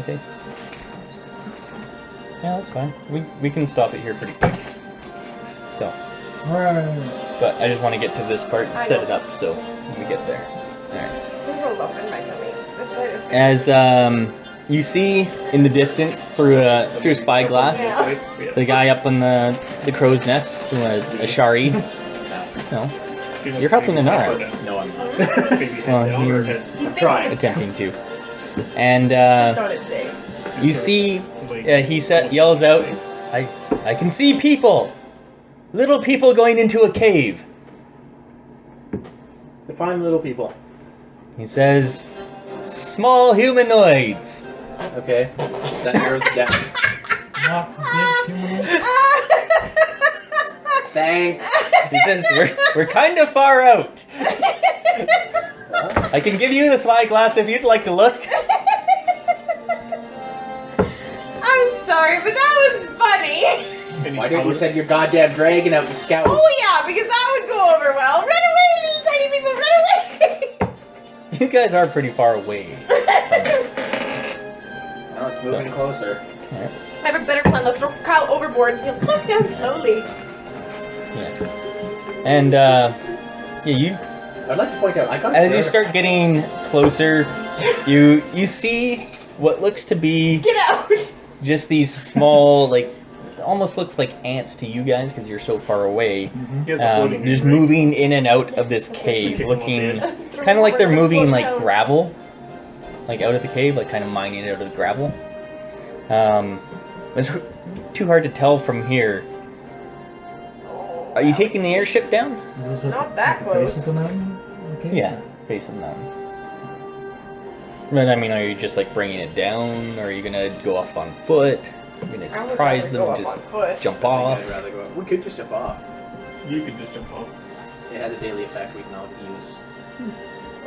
Okay. Yeah, that's fine. We can stop it here pretty quick. So. Right. But I just want to get to this part and set it up so when we get there. Alright. This rolled up in my tummy. This side is good. As you see in the distance through a spyglass, Yeah. the guy up on the crow's nest, a Shari. No. You're helping Anara. No, I'm not. Well, you're attempting to. And Started today. you see, he yells out, I can see people! Little people going into a cave. Define little people. He says, small humanoids. Okay. That narrows it down. Not big humanoid. Thanks. He says, we're kind of far out. I can give you the spyglass if you'd like to look. I'm sorry, but that was funny. Why didn't you send your goddamn dragon out to scout? Oh yeah, because that would go over well. Run away, little tiny people, run away! You guys are pretty far away. Now it's moving closer. Alright. I have a better plan. Let's throw Kyle overboard and he'll float down slowly. Yeah. And you I'd like to point out, I got. as you start getting closer, you see what looks to be Get out! just these small, like, almost looks like ants to you guys because you're so far away. He has a floating Just ring, right? moving in and out of this cave, Kick 'em looking off kind of like they're moving like gravel, like out of the cave, like kind of mining it out of the gravel. It's too hard to tell from here. Are you taking the airship down? Is this Not that at the base of close. the mountain? Okay. Yeah, base of the mountain. But I mean, are you just like bringing it down, or are you gonna go off on foot? Are you gonna I would surprise rather them go and up just on foot. jump off? I'd rather go. We could just jump off. You could just jump off. It has a daily effect we can all use.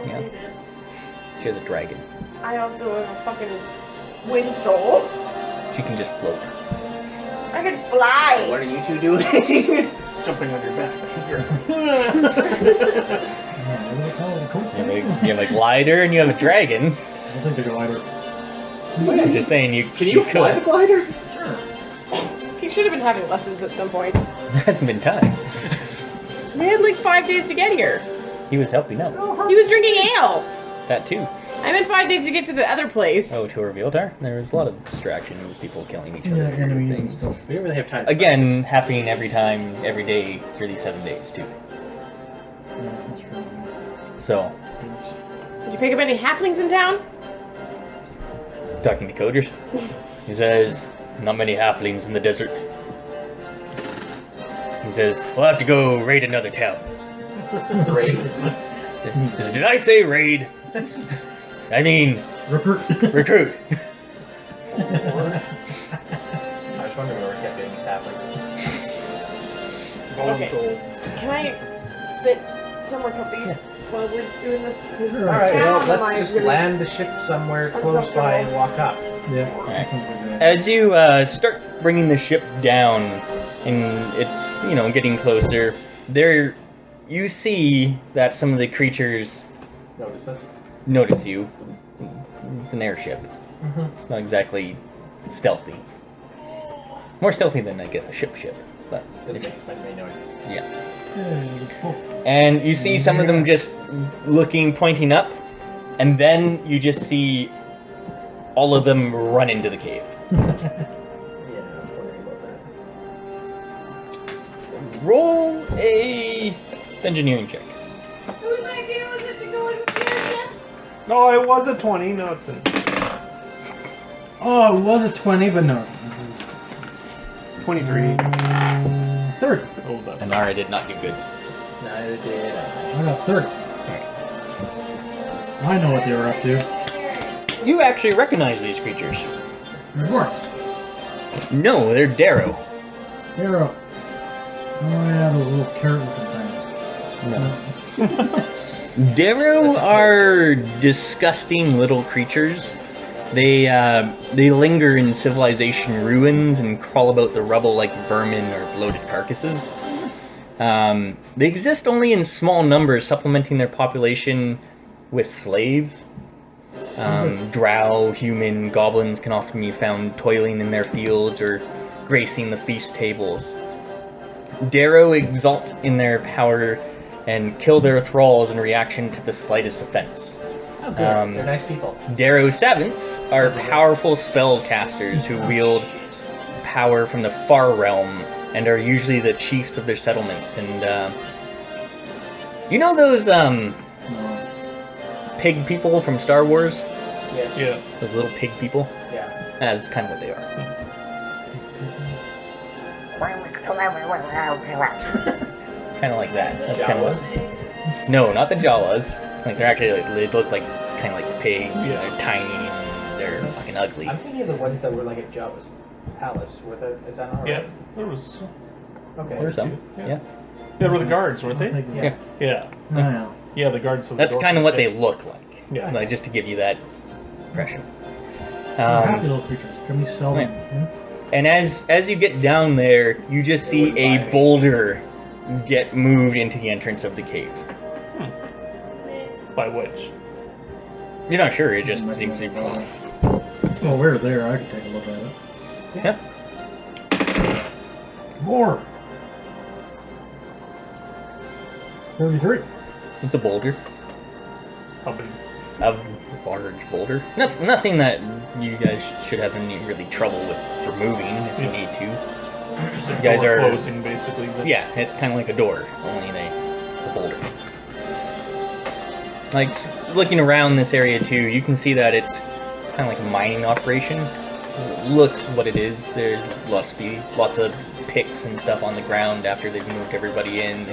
Yeah. She has a dragon. I also have a fucking wind soul. She can just float. I can fly! What are you two doing? Jumping on your back. Yeah, what do they call it? A coat? You have a glider and you have a dragon. I think they're glider. I'm just saying you. Can you fly the could. glider? He should have been having lessons at some point. There hasn't been time. We had like 5 days to get here. He was helping out. He was drinking ale. That too. I meant 5 days to get to the other place. Oh, to Revealtar? There was a lot of distraction with people killing each other. Yeah, enemies and Things. stuff. We don't really have time. To Again, happening every time, every day for these 7 days too. Yeah, that's true. So, Did you pick up any halflings in town? talking to Coders, he says, not many halflings in the desert. He says, we'll have to go raid another town. Great. He says, did I say raid? I mean, Recruit. recruit. I was wondering where we kept getting these halflings. Okay. Can I sit somewhere comfy while we're doing this? 'Cause Sure. Alright, I well, have let's my just really- land the ship somewhere close by and walk up. Yeah. Alright. that sounds like a good idea. As you start bringing the ship down, and it's, getting closer, there you see that some of the creatures Notice us. notice you. It's an airship. It's not exactly stealthy. More stealthy than, I guess, a ship, but Doesn't make many noises. yeah. Yeah, cool. And you see some of them just pointing up, and then you just see all of them run into the cave. Yeah, I was wondering about that. Roll a engineering check. Whose idea was it to go in with the airship? No, it was a 20. No, it's a Oh, it was a 20, but no. 23. 30. Oh, that's Anara did not do good. Neither did I. I got 30. I know what they were up to. You actually recognize these creatures. They're dwarves. No, they're Darrow. Darrow. Oh yeah, those little carrot-looking things. No. Darrow are disgusting little creatures. They linger in civilization ruins and crawl about the rubble like vermin or bloated carcasses. They exist only in small numbers, supplementing their population with slaves. Drow, human, goblins can often be found toiling in their fields or gracing the feast tables. Darrow exalt in their power and kill their thralls in reaction to the slightest offense. Oh, good. They're nice people. Darrow Sevenths are powerful spellcasters who wield power from the far realm and are usually the chiefs of their settlements. And you know those pig people from Star Wars? Yes. Yeah. Those little pig people? Yeah. That's kind of what they are. Kind of like that. That's kind of what. No, not the Jawas. Like they're actually like they look like kind of like pigs. And they're tiny and they're fucking ugly. I'm thinking of the ones that were like at Jabba's palace. Is that not right? Yeah. There was. Okay. There's some. Yeah. They were the guards, weren't they? Yeah. Yeah. Oh, yeah. Yeah, the guards. Of the That's door kind of what they thing. look like. Yeah. Like, just to give you that impression. They're happy little creatures. Can we sell them? And as you get down there, you just see a boulder get moved into the entrance of the cave. By which? You're not sure. It just seems to. Well, we're there. I can take a look at it. Yeah. More. 33. It's a boulder. How big? A large boulder. Nothing that you guys should have any really trouble with removing if you need to. Just You guys are closing, basically. But... Yeah, it's kind of like a door, only it's a boulder. Like looking around this area too, you can see that it's kind of like a mining operation. It looks what it is. There's lots of picks and stuff on the ground after they've moved everybody in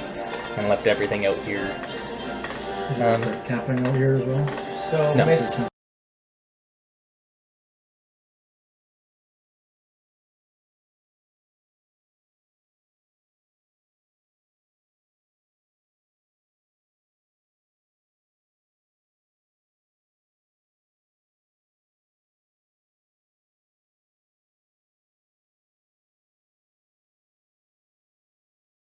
and left everything out here. Camping out here as well. So, No. Miss